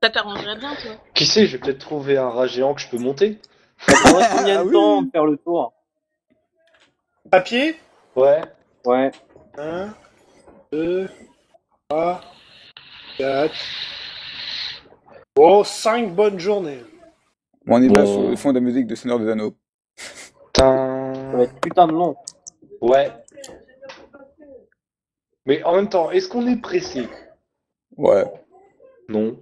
Ça t'arrangerait bien, toi. Qui sait, je vais peut-être trouver un rat géant que je peux monter. Ça prendrait combien Ah de oui. temps de faire le tour? À pied, Ouais. Ouais. 1, 2, 3, 4... Oh, 5 bonnes journées. Bon, on y va Bon. sur le fond de la musique de Seigneur des Anneaux. Ça va être putain de long. Ouais. Mais en même temps, est-ce qu'on est pressé? Ouais. Non.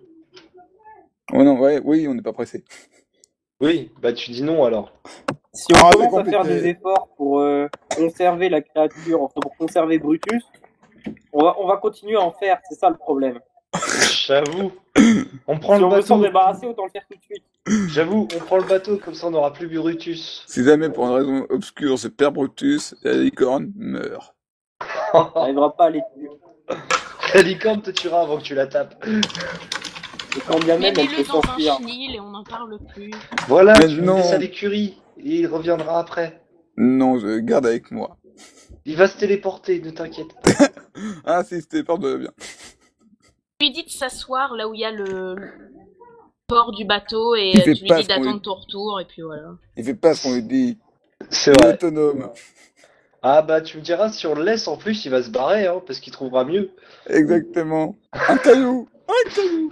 Oh non, ouais, oui, on n'est pas pressé. Oui, bah tu dis non alors. Si on Ah, c'est commence à faire compliqué. des efforts pour conserver la créature, enfin pour conserver Brutus, on va continuer à en faire, c'est ça le problème. J'avoue. On prend Si le on veut s'en bateau. débarrasser, autant le faire tout de suite. J'avoue, on prend le bateau, comme ça on n'aura plus Brutus. Si jamais pour une raison obscure se perd Brutus, la licorne meurt. On n'arrivera pas à les tuer. La licorne te tuera avant que tu la tapes. Et quand bien même elle peut Mets-le dans un s'enfuir. chenil et on n'en parle plus. Voilà, Mais tu le non. laisses à l'écurie, et il reviendra après. Non, je le garde avec moi. Il va se téléporter, ne t'inquiète pas. Ah si, c'était pas de bien. Tu lui dis de s'asseoir là où il y a le port du bateau et Il fait tu lui pas dis ce qu'on lui- d'attendre ton retour et puis voilà. Il fait pas ce qu'on lui dit. C'est Il est vrai. autonome. Ah bah tu me diras, si on le laisse en plus, il va se barrer, hein, parce qu'il trouvera mieux. Exactement. Un caillou. Un caillou.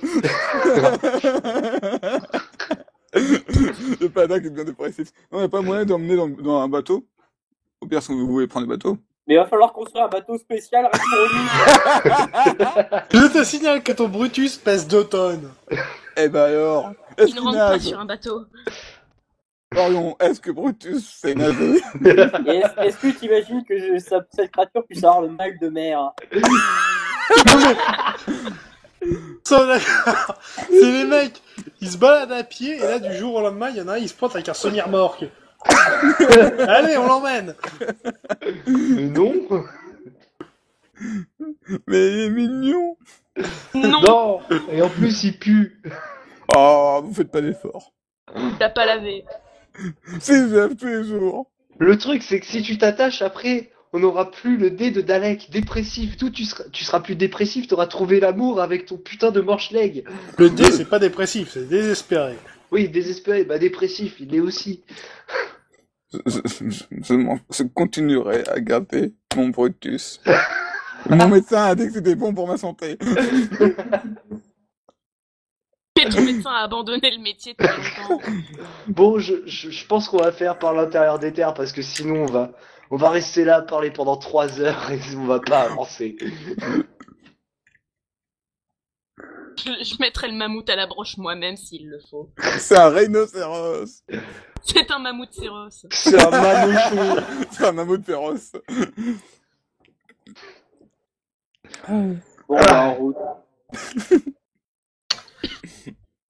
Le panda qui devient dépressif. Non, il n'y a pas moyen d'emmener dans un bateau. Au pire, si vous voulez prendre le bateau. Mais il va falloir construire un bateau spécial rien que pour lui. Je te signale que ton Brutus pèse 2 tonnes. Eh ben alors, Il ne rentre pas sur un bateau. Orion, est-ce que Brutus s'est nagé? Et est-ce que tu imagines que cette créature puisse avoir le mal de mer? Ça, d'accord. C'est les mecs, ils se baladent à pied et là du jour au lendemain, il y en a un, il se pointe avec un semi-remorque. Allez, on l'emmène. Non. Mais il est mignon. Non, Non. Et en plus, il pue. Oh, vous faites pas d'effort. t'as pas lavé. Si, je lève tous les jours. Le truc, c'est que si tu t'attaches après, on n'aura plus le dé de Dalek, dépressif. Tout, tu seras plus dépressif, t'auras trouvé l'amour avec ton putain de manche-leg. Le dé, c'est pas dépressif, c'est désespéré. Oui, désespéré, bah dépressif, il l'est aussi. Je continuerai à garder mon Brutus. Mon médecin a dit que c'était bon pour ma santé. Et ton médecin a abandonné le métier depuis longtemps. Bon, je pense qu'on va faire par l'intérieur des terres, parce que sinon on va rester là à parler pendant 3 heures et on va pas avancer. Je mettrai le mammouth à la broche moi-même s'il le faut. C'est un rhinocéros. C'est un mammouth féroce. C'est un manouchon. C'est un mammouth féroce. Bon, bah, en route.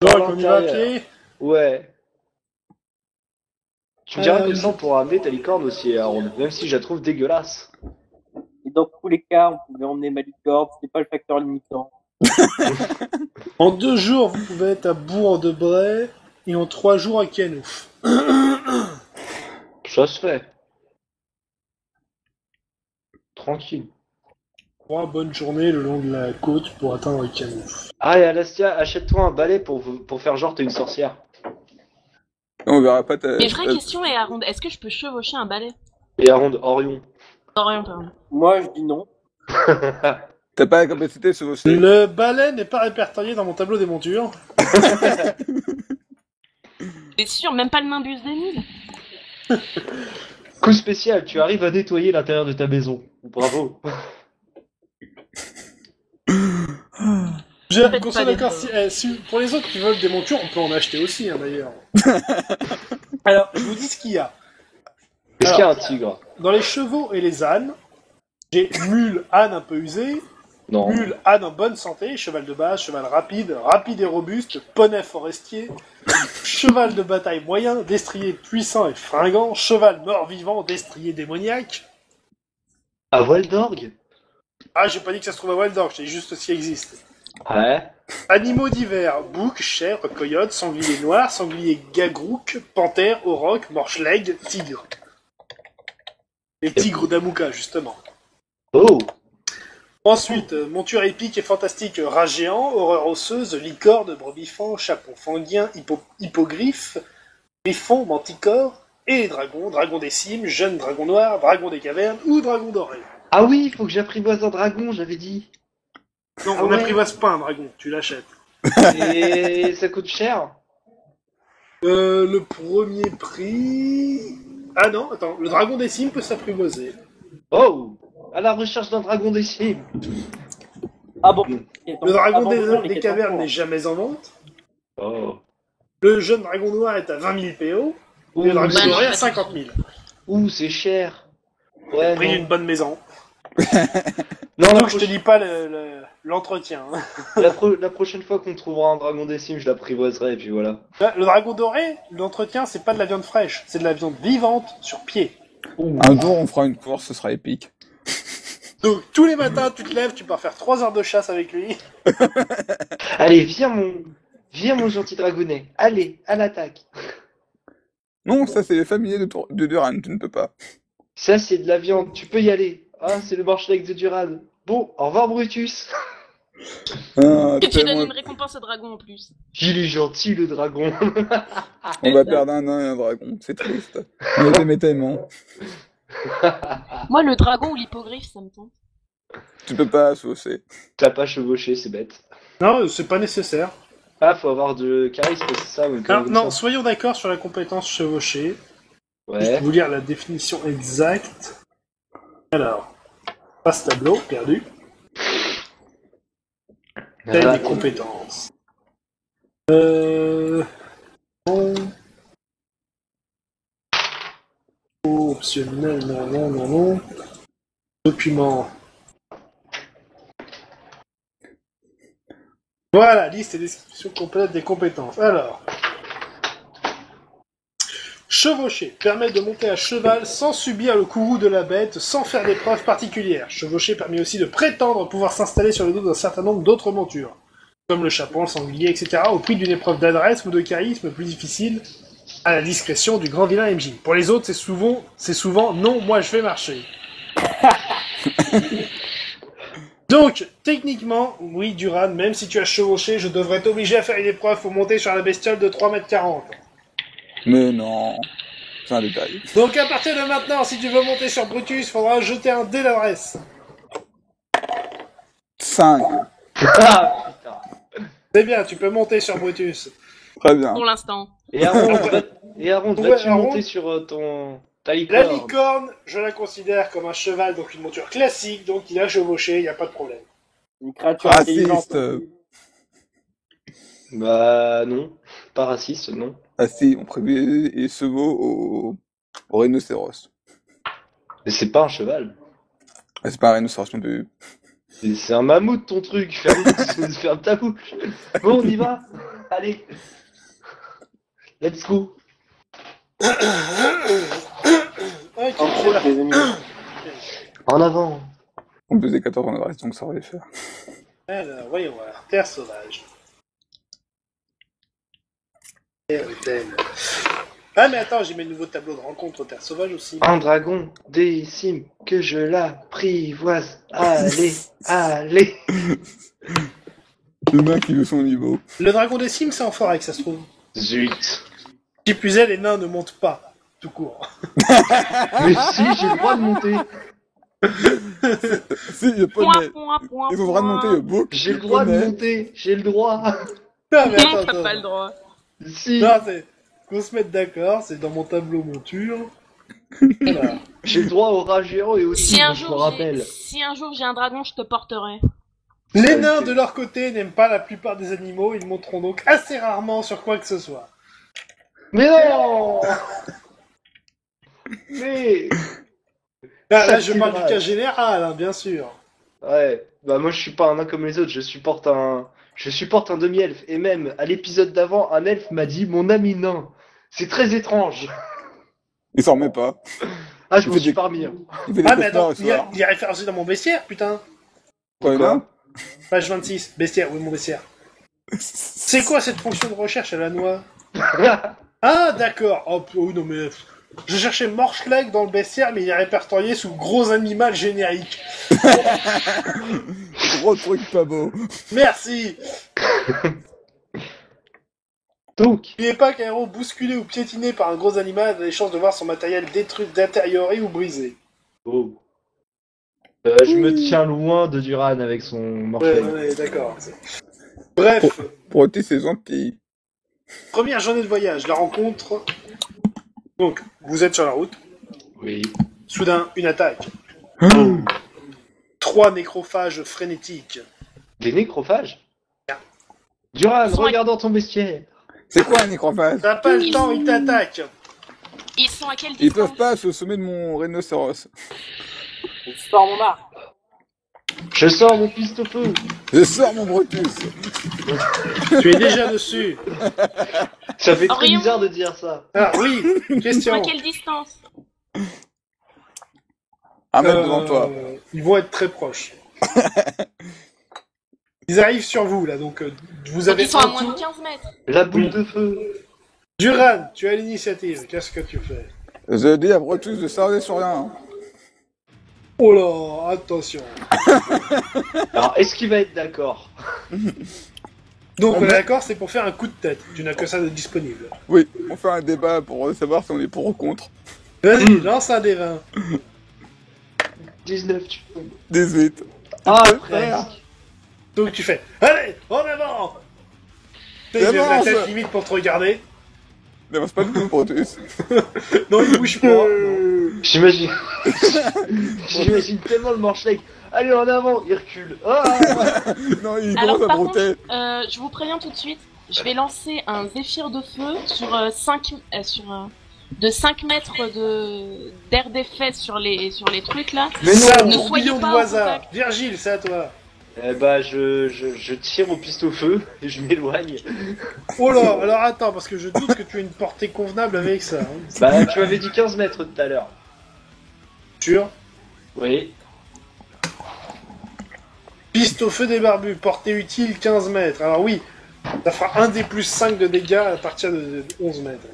Donc, Par on y va à l'intérieur. pied. Ouais. Tu me diras que ça, on pourra amener ta licorne aussi, Aaron, même si je la trouve dégueulasse. Et dans tous les cas, on pouvait emmener Malicorne, c'était pas le facteur limitant. En 2 jours, vous pouvez être à Bourg-de-Bray et en 3 jours à Canouf. Ça se fait. Tranquille. 3 bonnes journées le long de la côte pour atteindre Canouf. Ah, et Alastia, achète-toi un balai pour faire genre t'es une sorcière. On verra pas ta... Mais vraie question est Aaron, est-ce que je peux chevaucher un balai? Et Aaron, Orion. Rien, pardon. Moi, je dis non. T'as pas la capacité de se hausser. Le balai n'est pas répertorié dans mon tableau des montures. T'es sûr, même pas le Nimbus des 1000? Coup spécial, tu arrives à nettoyer l'intérieur de ta maison. Bravo. J'ai Faites qu'on pas soit d'accord, d'efforts. pour les autres qui veulent des montures, on peut en acheter aussi, hein, d'ailleurs. Alors, je vous dis ce qu'il y a. Est-ce qu'il y a un tigre? Dans les chevaux et les ânes, j'ai mule, âne un peu usé, Non. mule, âne en bonne santé, cheval de base, cheval rapide, rapide et robuste, poney forestier, cheval de bataille moyen, destrier puissant et fringant, cheval mort-vivant, destrier démoniaque. À Waldorg? Ah, j'ai pas dit que ça se trouve à Waldorf, j'ai juste s'il existe. Ouais. Animaux divers, bouc, chèvre, coyote, sanglier noir, sanglier gagrouk, panthère, auroch, morche-leg, tigre. Les tigres d'Amouka, justement. Oh. Ensuite, monture épique et fantastique, rat géant, horreur osseuse, licorne, brebis-fan, chapon fanguien, hippogriffe, griffon, manticore, et les dragons, dragon des cimes, jeune dragon noir, dragon des cavernes ou dragon doré. Ah oui, il faut que j'apprivoise un dragon, j'avais dit. Non, Ah on ouais. n'apprivoise pas un dragon, tu l'achètes. Et ça coûte cher. Le premier prix... Ah non, attends, le dragon des cimes peut s'apprivoiser. Oh. À la recherche d'un dragon des cimes. Ah bon. Le dragon Abandonnons les des quêtes cavernes en cours. n'est jamais en vente. Oh. Le jeune dragon noir est à 20 000 PO. Ouh, Et le dragon bah non, doré à pas 50 000. Ouh, c'est cher. Ouais, Prix non. d'une bonne maison. Non, Donc je te dis pas l'entretien. Hein. la prochaine fois qu'on trouvera un dragon des cimes, je l'apprivoiserai et puis voilà. Le dragon doré, l'entretien, c'est pas de la viande fraîche, c'est de la viande vivante sur pied. Un jour, on fera une course, ce sera épique. Donc tous les matins, tu te lèves, tu pars faire 3 heures de chasse avec lui. Allez, viens mon gentil dragounet. Allez, à l'attaque. Non, ça, c'est les familiers de Duran, tu ne peux pas. Ça, c'est de la viande, tu peux y aller. Ah, c'est le marche-leg de Duran. Bon, au revoir Brutus. Ah, Et tu donnes tellement- une récompense au dragon en plus. Il est gentil le dragon. On va perdre un nain et un dragon, c'est triste. On les aimait tellement. Moi, le dragon ou l'hippogriffe, ça me tente. Tu peux pas associer. T'as pas chevauché, c'est bête. Non, c'est pas nécessaire. Ah, faut avoir de charisme, c'est ça ou une connerie Non, comme ça. soyons d'accord sur la compétence chevauchée. Je vais Ouais. vous lire la définition exacte. Alors, passe tableau, perdu. Telle Voilà. des compétences. Bon. Optionnel, non. Document. Voilà, liste et description complète des compétences. Alors. Chevaucher permet de monter à cheval sans subir le courroux de la bête, sans faire d'épreuves particulières. Chevaucher permet aussi de prétendre pouvoir s'installer sur le dos d'un certain nombre d'autres montures, comme le chapon, le sanglier, etc., au prix d'une épreuve d'adresse ou de charisme plus difficile, à la discrétion du grand vilain MJ. Pour les autres, c'est souvent non, moi je vais marcher. Donc, techniquement, oui, Duran, même si tu as chevauché, je devrais t'obliger à faire une épreuve pour monter sur la bestiole de 3,40 m. Mais non, c'est un détail. Donc à partir de maintenant, si tu veux monter sur Brutus, il faudra jeter un dé d'adresse. 5, Ah, putain. C'est bien, tu peux monter sur Brutus. très bien. Pour l'instant. Et Aaron, Ouais, vas-tu Aaron. monter sur ta La licorne? licorne, je la considère comme un cheval, donc une monture classique, donc il a chevauché, il n'y a pas de problème. Une créature intelligente. Raciste. Bah non, pas raciste, non. Ah si, on privilégie les chevaux au rhinocéros. Mais c'est pas un cheval. Ah, c'est pas un rhinocéros non plus. C'est un mammouth ton truc, ferme ta bouche. Bon, on y va. Allez. Let's go. Ok, En c'est gros, là. les amis. En avant. On faisait 14 en adresse, donc ça aurait faire. Alors, voyons voir. Terre sauvage. Terre. Ah mais attends, j'ai mis le nouveau tableau de rencontre Terre sauvage aussi. Un dragon décime que je l'apprivoise. Allez, allez. Le nain qui veut son niveau. Le dragon des cimes, c'est en forêt que ça se trouve. Zut. Qui plus est, les nains ne montent pas, tout court. Mais si, j'ai le droit de monter. Si, il y a pas Point, de... point, point, Ils ont le droit de monter au bouc. J'ai le droit de monter. J'ai le droit. Ah, mais Non, attends, t'as attends. pas le droit. Si. Non, c'est... Qu'on se mette d'accord, c'est dans mon tableau monture. Voilà. J'ai le droit au rat géant et aussi, Si un je me jour rappelle. j'ai un dragon, je te porterai. Les Ok. nains, de leur côté, n'aiment pas la plupart des animaux, ils monteront donc assez rarement sur quoi que ce soit. Mais non. Mais. Là, je c'est parle vrai. du cas général, hein, bien sûr. Ouais, bah moi je suis pas un nain comme les autres, je supporte un demi-elfe. Et même, à l'épisode d'avant, un elfe m'a dit mon ami nain. C'est très étrange. Il s'en remet pas. Ah, je Il m'en fait suis des- pas remis. Hein. Il fait des Ah, mais cauchemars attends, le soir. il y a référencé dans mon bestiaire, putain. Quoi, Quoi là Page 26, bestiaire, oui, mon bestiaire. C'est quoi cette fonction de recherche à la noix? Ah, d'accord. Oh, oui, non, mais... Je cherchais Morschlag dans le bestiaire, mais il est répertorié sous gros animal générique. Gros truc pas beau. Merci. Donc, N'oubliez pas qu'un héros bousculé ou piétiné par un gros animal a des chances de voir son matériel détruit d'intérieur ou brisé. oh. Je me tiens loin de Duran avec son morphée. Ouais, d'accord. Bref, Pour ôter, c'est gentil. première journée de voyage, la rencontre. Donc, vous êtes sur la route. Oui. Soudain, une attaque. 3 nécrophages frénétiques. Des nécrophages Duran, Ils sont regarde dans ton bestiaire. C'est quoi un nécrophage? T'as pas le temps, il t'attaque. Ils sont à quelle Ils distance? peuvent pas, je suis au sommet de mon rhinocéros. Je sors mon arc. Je sors mon piste au feu. Je sors mon Brutus. Tu es déjà dessus. Ça fait très Orion. bizarre de dire ça. Ah oui, Ils sont question. à quelle distance? 1 mètre devant toi. Ils vont être très proches. Ils arrivent sur vous, là, donc vous Donc avez ils sont à un moins de tour. 15 mètres. La boule de feu. Duran, tu as l'initiative. Qu'est-ce que tu fais? Je dis à Brutus de s'arrêter sur rien. Hein. Oh là, attention. Alors, est-ce qu'il va être d'accord? Donc, on est d'accord, c'est pour faire un coup de tête. Tu n'as que ça de disponible. Oui, on fait un débat pour savoir si on est pour ou contre. Vas-y, lance un des 20. 19, tu peux. 18. Ah, frère. presque. Donc, tu fais. Allez, en avant. Tu sais, il lève la Avance. tête limite pour te regarder. N'avance pas du tout, Brutus. Non, il bouge pas. Non. J'imagine. J'imagine tellement le manche-leg. Allez, en avant, il recule. Ah Non, il Alors commence à par brouter. contre, je vous préviens tout de suite, je vais lancer un zéphyr de feu sur 5 de 5 mètres d'air d'effet sur les trucs là. Mais ne non, soyez tourbillon pas du au hasard. contact. Virgile, c'est à toi. Eh bah, je tire au piste au feu et je m'éloigne. Oh là, alors attends, parce que je doute que tu aies une portée convenable avec ça. Hein. Bah, tu m'avais dit 15 mètres tout à l'heure. Sûr. Oui. Piste au feu des barbus, portée utile 15 mètres. Alors oui, ça fera un des plus 5 de dégâts à partir de 11 mètres.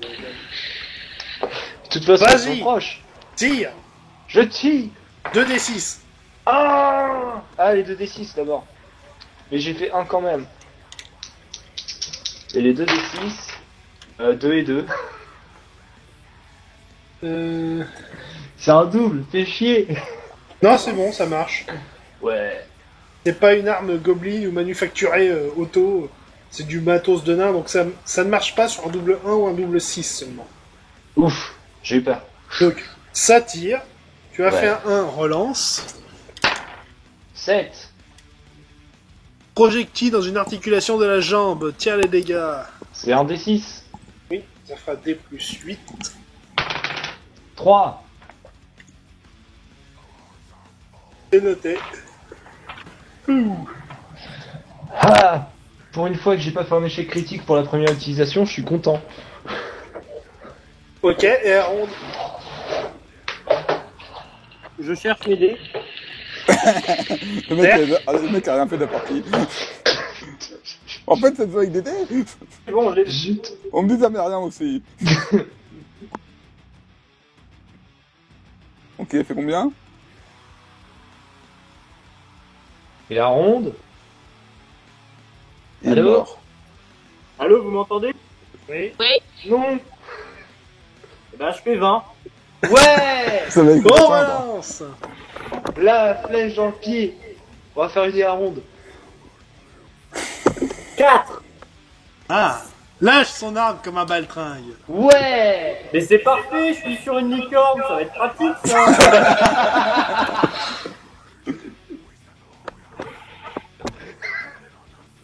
De toute façon, ils Vas-y. sont proches. Tire. Je tire. 2d6. Ah, les 2d6 d'abord. Mais j'ai fait 1 quand même. Et les 2d6, 2 et 2. C'est un double, fais chier. Non, c'est bon, ça marche. Ouais. C'est pas une arme goblin ou manufacturée auto. C'est du matos de nain, donc ça ne marche pas sur un double 1 ou un double 6 seulement. Ouf, j'ai eu peur. Donc, ça tire. Tu as Ouais. fait un 1, relance. 7. Projectile dans une articulation de la jambe. Tire les dégâts. C'est un d6. Oui, ça fera D plus 8. 3. C'est noté. Ah, pour une fois que j'ai pas fait un échec critique pour la première utilisation, je suis content. Ok, et à ronde. Je cherche mes dés. Le mec a rien fait de la partie. En fait, ça se voit avec des dés. C'est bon, j'ai. Zut. On me dit ça mais rien aussi. Ok, fait combien? Et la ronde? Il est Allô? mort. Allô, vous m'entendez? Oui. Non. Eh ben, je fais 20. Ouais. Ça va être Bon, simple. relance. La flèche dans le pied. On va faire une à ronde. 4. Ah, lâche son arme comme un baltringue. Ouais. Mais c'est parfait, je suis sur une licorne, ça va être pratique ça.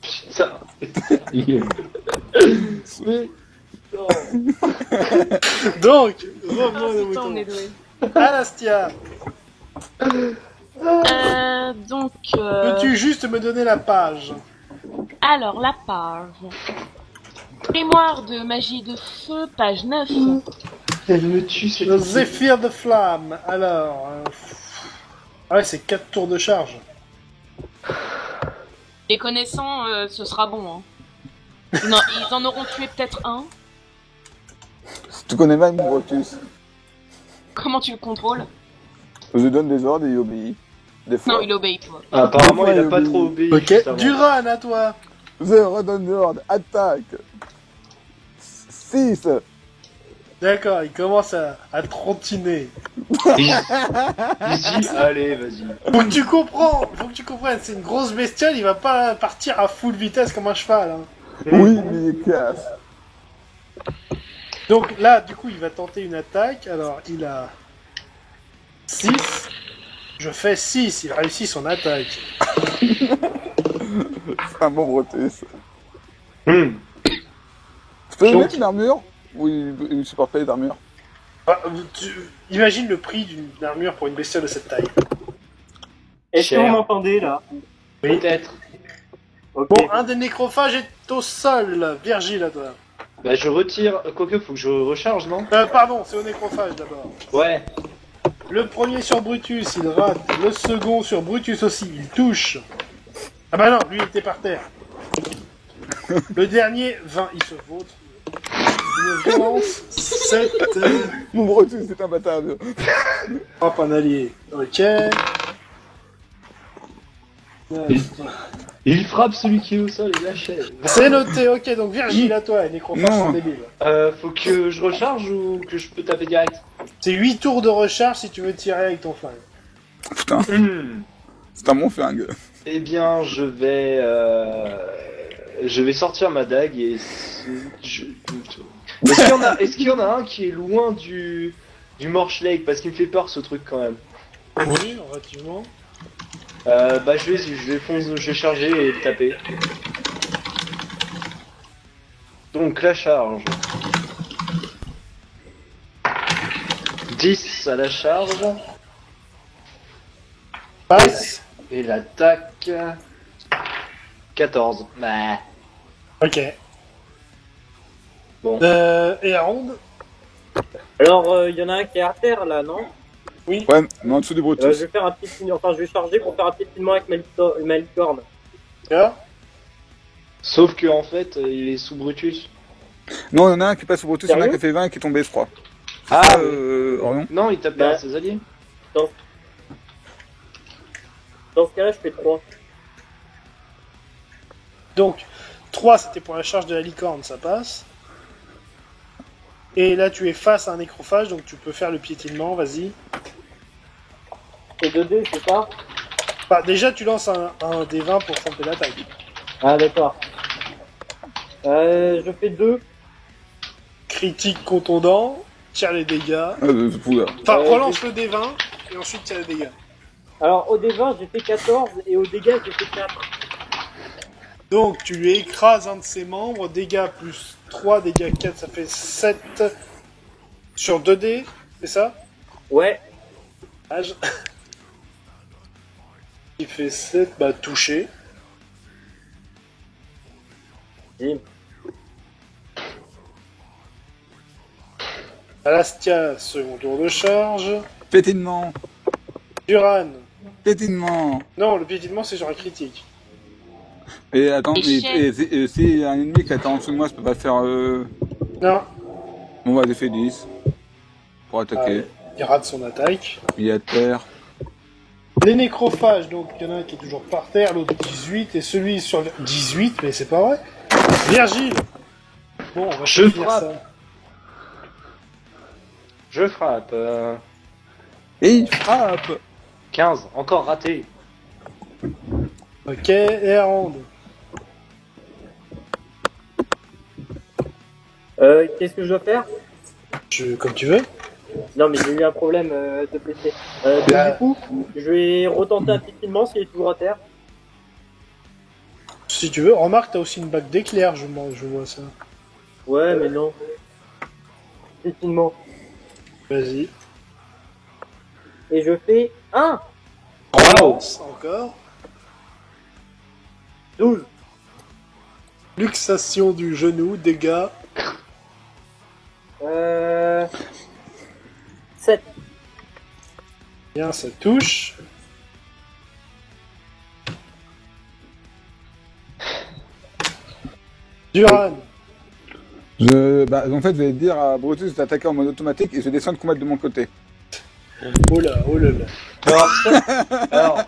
Putain. Mais... Non. Donc, Ah, revenons aux putain, on est moutons. doué. Alastia, Donc, peux-tu juste me donner la page? alors la page. Grimoire de magie de feu, page 9. Elle me tue cette Le Zéphyr de flamme. Alors, ouais, c'est 4 tours de charge. Les connaissants, ce sera bon. Hein. Non, ils en auront tué peut-être un. Tu connais mal mon Brutus. Comment tu le contrôles? Je lui donne des ordres et il obéit. Des fois. Non, il obéit, toi. Apparemment, il a Ouais, pas oui. trop obéi. Ok, juste avant. Duran, à toi. Je redonne l'ordre. Attaque. 6. D'accord, il commence à trottiner. Il dit, allez, vas-y. Faut que tu comprennes, c'est une grosse bestiole, il va pas partir à full vitesse comme un cheval. Hein. Oui, mais il casse. Donc là, du coup, il va tenter une attaque. Alors, il a 6. Je fais 6, il réussit son attaque. C'est un bon Brutus. Tu peux lui mettre une armure? Ou il supporte pas les armures? Imagine le prix d'une armure pour une bestiole de cette taille. Est-ce que Cher. vous m'entendez là? Peut-être. Ok. Bon, un des nécrophages est au sol. Virgile, à toi. Bah je retire, quoique faut que je recharge, non? Pardon, c'est au nécrophage d'abord. Ouais. Le premier sur Brutus, il rate. Le second sur Brutus aussi, il touche. Ah bah non, lui il était par terre. Le dernier, 20, il se vautre. Une violence, 7. Mon Brutus, c'est imbattable. Hop, un allié. Ok. Il frappe celui qui est au sol et l'achève. C'est noté, ok, donc Virgile, à toi, nécrophage Non. sont débiles. Faut que je recharge ou que je peux taper direct? C'est 8 tours de recharge si tu veux tirer avec ton flingue. Putain, c'est un bon flingue. Eh bien, je vais sortir ma dague et est-ce qu'il y en a un qui est loin du Morch Lake parce qu'il me fait peur ce truc quand même. Oui, relativement. Bah je vais charger et le taper. Donc la charge. 10 à la charge. Passe. Et l'attaque. 14. Bah. Ok. Bon. Et la ronde. Alors, il y en a un qui est à terre là, non? Ouais, mais en dessous du Je Brutus. vais faire un petit enfin, je vais charger pour faire un piétinement avec ma licorne. Là. Sauf que en fait, il est sous Brutus. Non, il y en a un qui passe au Brutus, il y en a un Sérieux qui a fait 20 et qui est tombé, je crois. Ah, Ah, oui. Orion. Non, il tape Bah. à ses alliés. Dans ce cas-là, je fais 3. Donc, 3 c'était pour la charge de la licorne, ça passe. Et là tu es face à un nécrophage, donc tu peux faire le piétinement, vas-y. C'est 2D, c'est ça? Bah, déjà tu lances un des 20 pour tenter l'attaque. Ah, d'accord. Je fais 2. Critique contondant, tire les dégâts. Oula. Enfin, Ouais, relance le D20 et ensuite tire les dégâts. Alors, au D20, j'ai fait 14 et au dégâts, j'ai fait 4. Donc tu lui écrases un de ses membres, dégâts plus 3, dégâts 4, ça fait 7 sur 2D, c'est ça? Ouais. Âge. Il fait 7, bah touché. Bim. Alastia, second tour de charge. Pétinement. Duran. Pétinement. Non, le piétinement c'est sur un critique. Et attends, Échec. si un ennemi qui est en dessous de moi, je peux pas faire... Non, Bon, bah, j'ai fait 10. Pour attaquer. il rate son attaque. Il est à terre. Les nécrophages, donc il y en a un qui est toujours par terre, l'autre 18, et celui sur 18, mais c'est pas vrai. Virgile. Bon, on va Je finir frappe. ça. Je frappe. Et il frappe. 15. Encore raté. Ok, et la ronde. Qu'est-ce que je dois faire? Comme tu veux. Non, mais j'ai eu un problème de PC. Donc, Bah. du coup, je vais retenter un piétinement s'il est toujours à terre. Si tu veux, remarque, t'as aussi une bague d'éclair, je vois ça. Ouais, mais non. Piétinement. Vas-y. Et je fais 1, Relance, encore. 12. Luxation du genou, dégâts. 7. Bien, ça touche. Duran. En fait, je vais dire à Brutus d'attaquer en mode automatique et je vais descendre combattre de mon côté. Oh là, oh là là. Alors.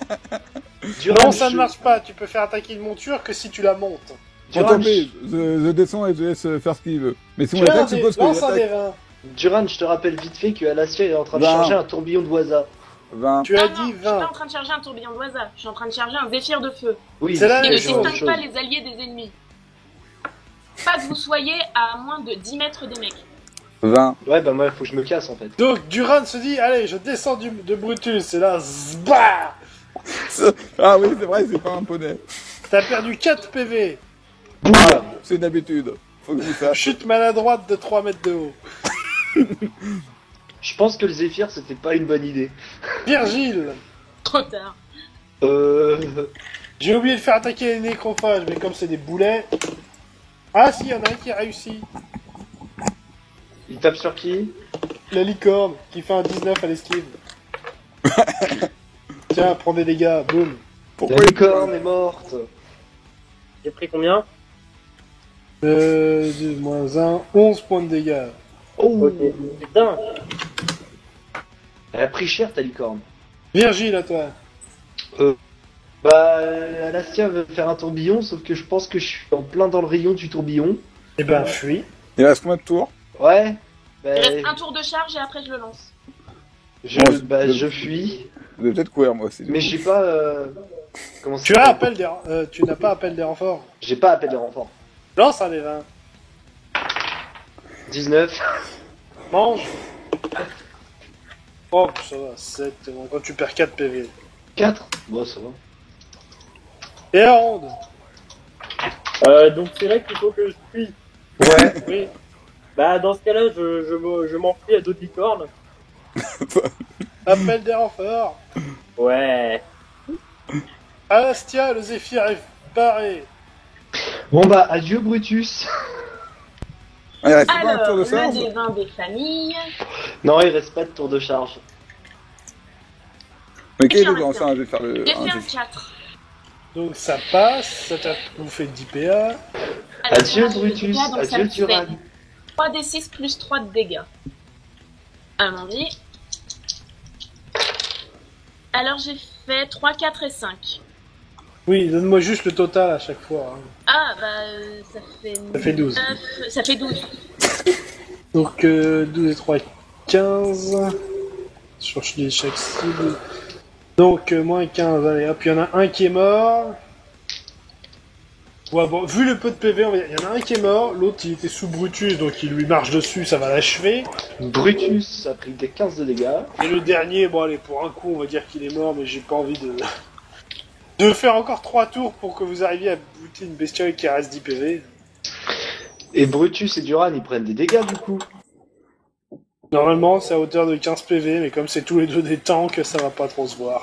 Non, ça ne marche pas. Tu peux faire attaquer une monture que si tu la montes. Bon, Duran, tant pis, je descends et je laisse faire ce qu'il veut. Mais si on Tu as un l'attaque, des- suppose que lance un des l'attaque... 20. Duran, je te rappelle vite fait que Alastia est en train de Bah. charger un tourbillon de Waza. 20. Tu as Ah dit non, je suis pas 20. en train de charger un tourbillon d'oiseau, je suis en train de charger un zéphyr de feu. Oui, C'est là, Et ne je- distingue pas les alliés des ennemis. Pas que vous soyez à moins de 10 mètres des mecs. 20. Ouais, bah moi, faut que je me casse en fait. Donc, Duran se dit, allez, je descends de Brutus. Et là, zbah. Ah oui, c'est vrai, c'est pas un poney. T'as perdu 4 PV. Ah, c'est une habitude. Faut que je vous sache. Chute maladroite de 3 mètres de haut. Je pense que le Zéphyr, c'était pas une bonne idée. Virgile. Trop tard. J'ai oublié de faire attaquer les nécrophages, mais comme c'est des boulets... Ah si, il y en a un qui a réussi. Il tape sur qui? La licorne, qui fait un 19 à l'esquive. Tiens, prends des dégâts, boum. La licorne est morte. J'ai pris combien? 2 moins 1, 11 points de dégâts. Oh, Ok. Putain. elle a pris cher ta licorne. Virgile, à toi. Bah, Alastia veut faire un tourbillon, sauf que je pense que je suis en plein dans le rayon du tourbillon. Eh ben, fuis. Il reste combien de tours? Ouais. Il reste un tour de charge et après je le lance. Je fuis, Je vais peut-être courir moi aussi. mais j'ai pas. Comment ça Tu as s'appelle tu n'as pas appel des renforts. J'ai pas appel de renfort. Lance un des 20. 19. Mange. Oh, ça va, 7. Bon, quand tu perds 4 PV. 4. Bon, ça va. Et la ronde. Donc c'est vrai qu'il faut que je fuis. Ouais. Oui. Bah dans ce cas-là, je m'enfuis à d'autres licornes. Appel des renforts. Ouais. Alastia, le Zéphyr est barré. Bon bah, adieu Brutus. Il reste pas un tour Alors, de le charge? des 20 des familles. Non, il reste pas de tour de charge. Mais quel est J'en le reste lanceur? Je vais faire le. J'ai fait un G. 4. Donc ça passe, ça t'a bouffé 10 PA. Alors, Adieu on a Brutus, des dégâts, donc ça adieu me fait Turan. 3d6 plus 3 de dégâts. Allons-y. Alors j'ai fait 3, 4 et 5. Oui, donne-moi juste le total à chaque fois. Hein. Ah bah ça fait... Ça fait 12. 9, ça fait 12. Donc 12 et 3, 15. Je cherche l'échec cible. Donc moins 15, allez hop, il y en a un qui est mort. Ouais, bon, vu le peu de PV, il y en a un qui est mort, l'autre il était sous Brutus, donc il lui marche dessus, ça va l'achever. Brutus a pris des 15 de dégâts. Et le dernier, bon allez, pour un coup on va dire qu'il est mort, mais j'ai pas envie de faire encore 3 tours pour que vous arriviez à buter une bestiole qui reste 10 PV. Et Brutus et Duran, ils prennent des dégâts du coup. Normalement c'est à hauteur de 15 PV, mais comme c'est tous les deux des tanks, ça va pas trop se voir.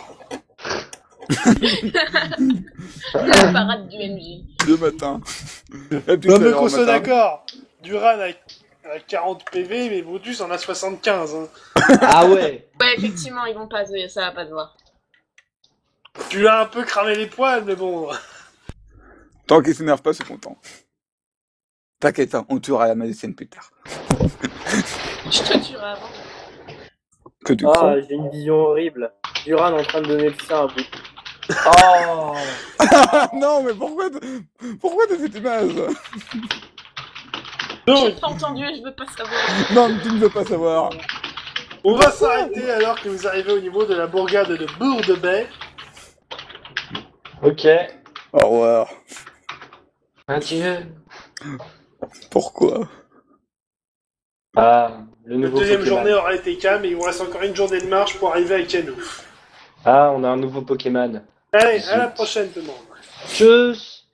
La parade du MJ. Le matin. Et puis Non tout à mais l'heure, qu'on au soit matin. d'accord, Duran a 40 PV, mais Brutus en a 75. Hein. Ah ouais. Ouais, effectivement, ils vont pas, ça va pas se voir. Tu l'as un peu cramé les poils, mais bon... Tant qu'il s'énerve pas, c'est content. T'inquiète, hein, on tuera la magicienne plus tard. Je te tuerai avant. Que tu Ah, crois. j'ai une vision horrible. Duran en train de donner le sein à bout. Oh. Ah non, mais pourquoi t'as cette image? J'ai Donc, pas entendu et je veux pas savoir. Non, mais tu ne veux pas savoir. on va s'arrêter alors que vous arrivez au niveau de la bourgade de Bourde-Bay. Ok. Au revoir. Adieu. Pourquoi? Ah, le La nouveau deuxième Pokémon. journée aura été calme et il vous reste encore une journée de marche pour arriver à Kanouf. Ah, on a un nouveau Pokémon. Allez, à la prochaine tout le monde. Tchuss.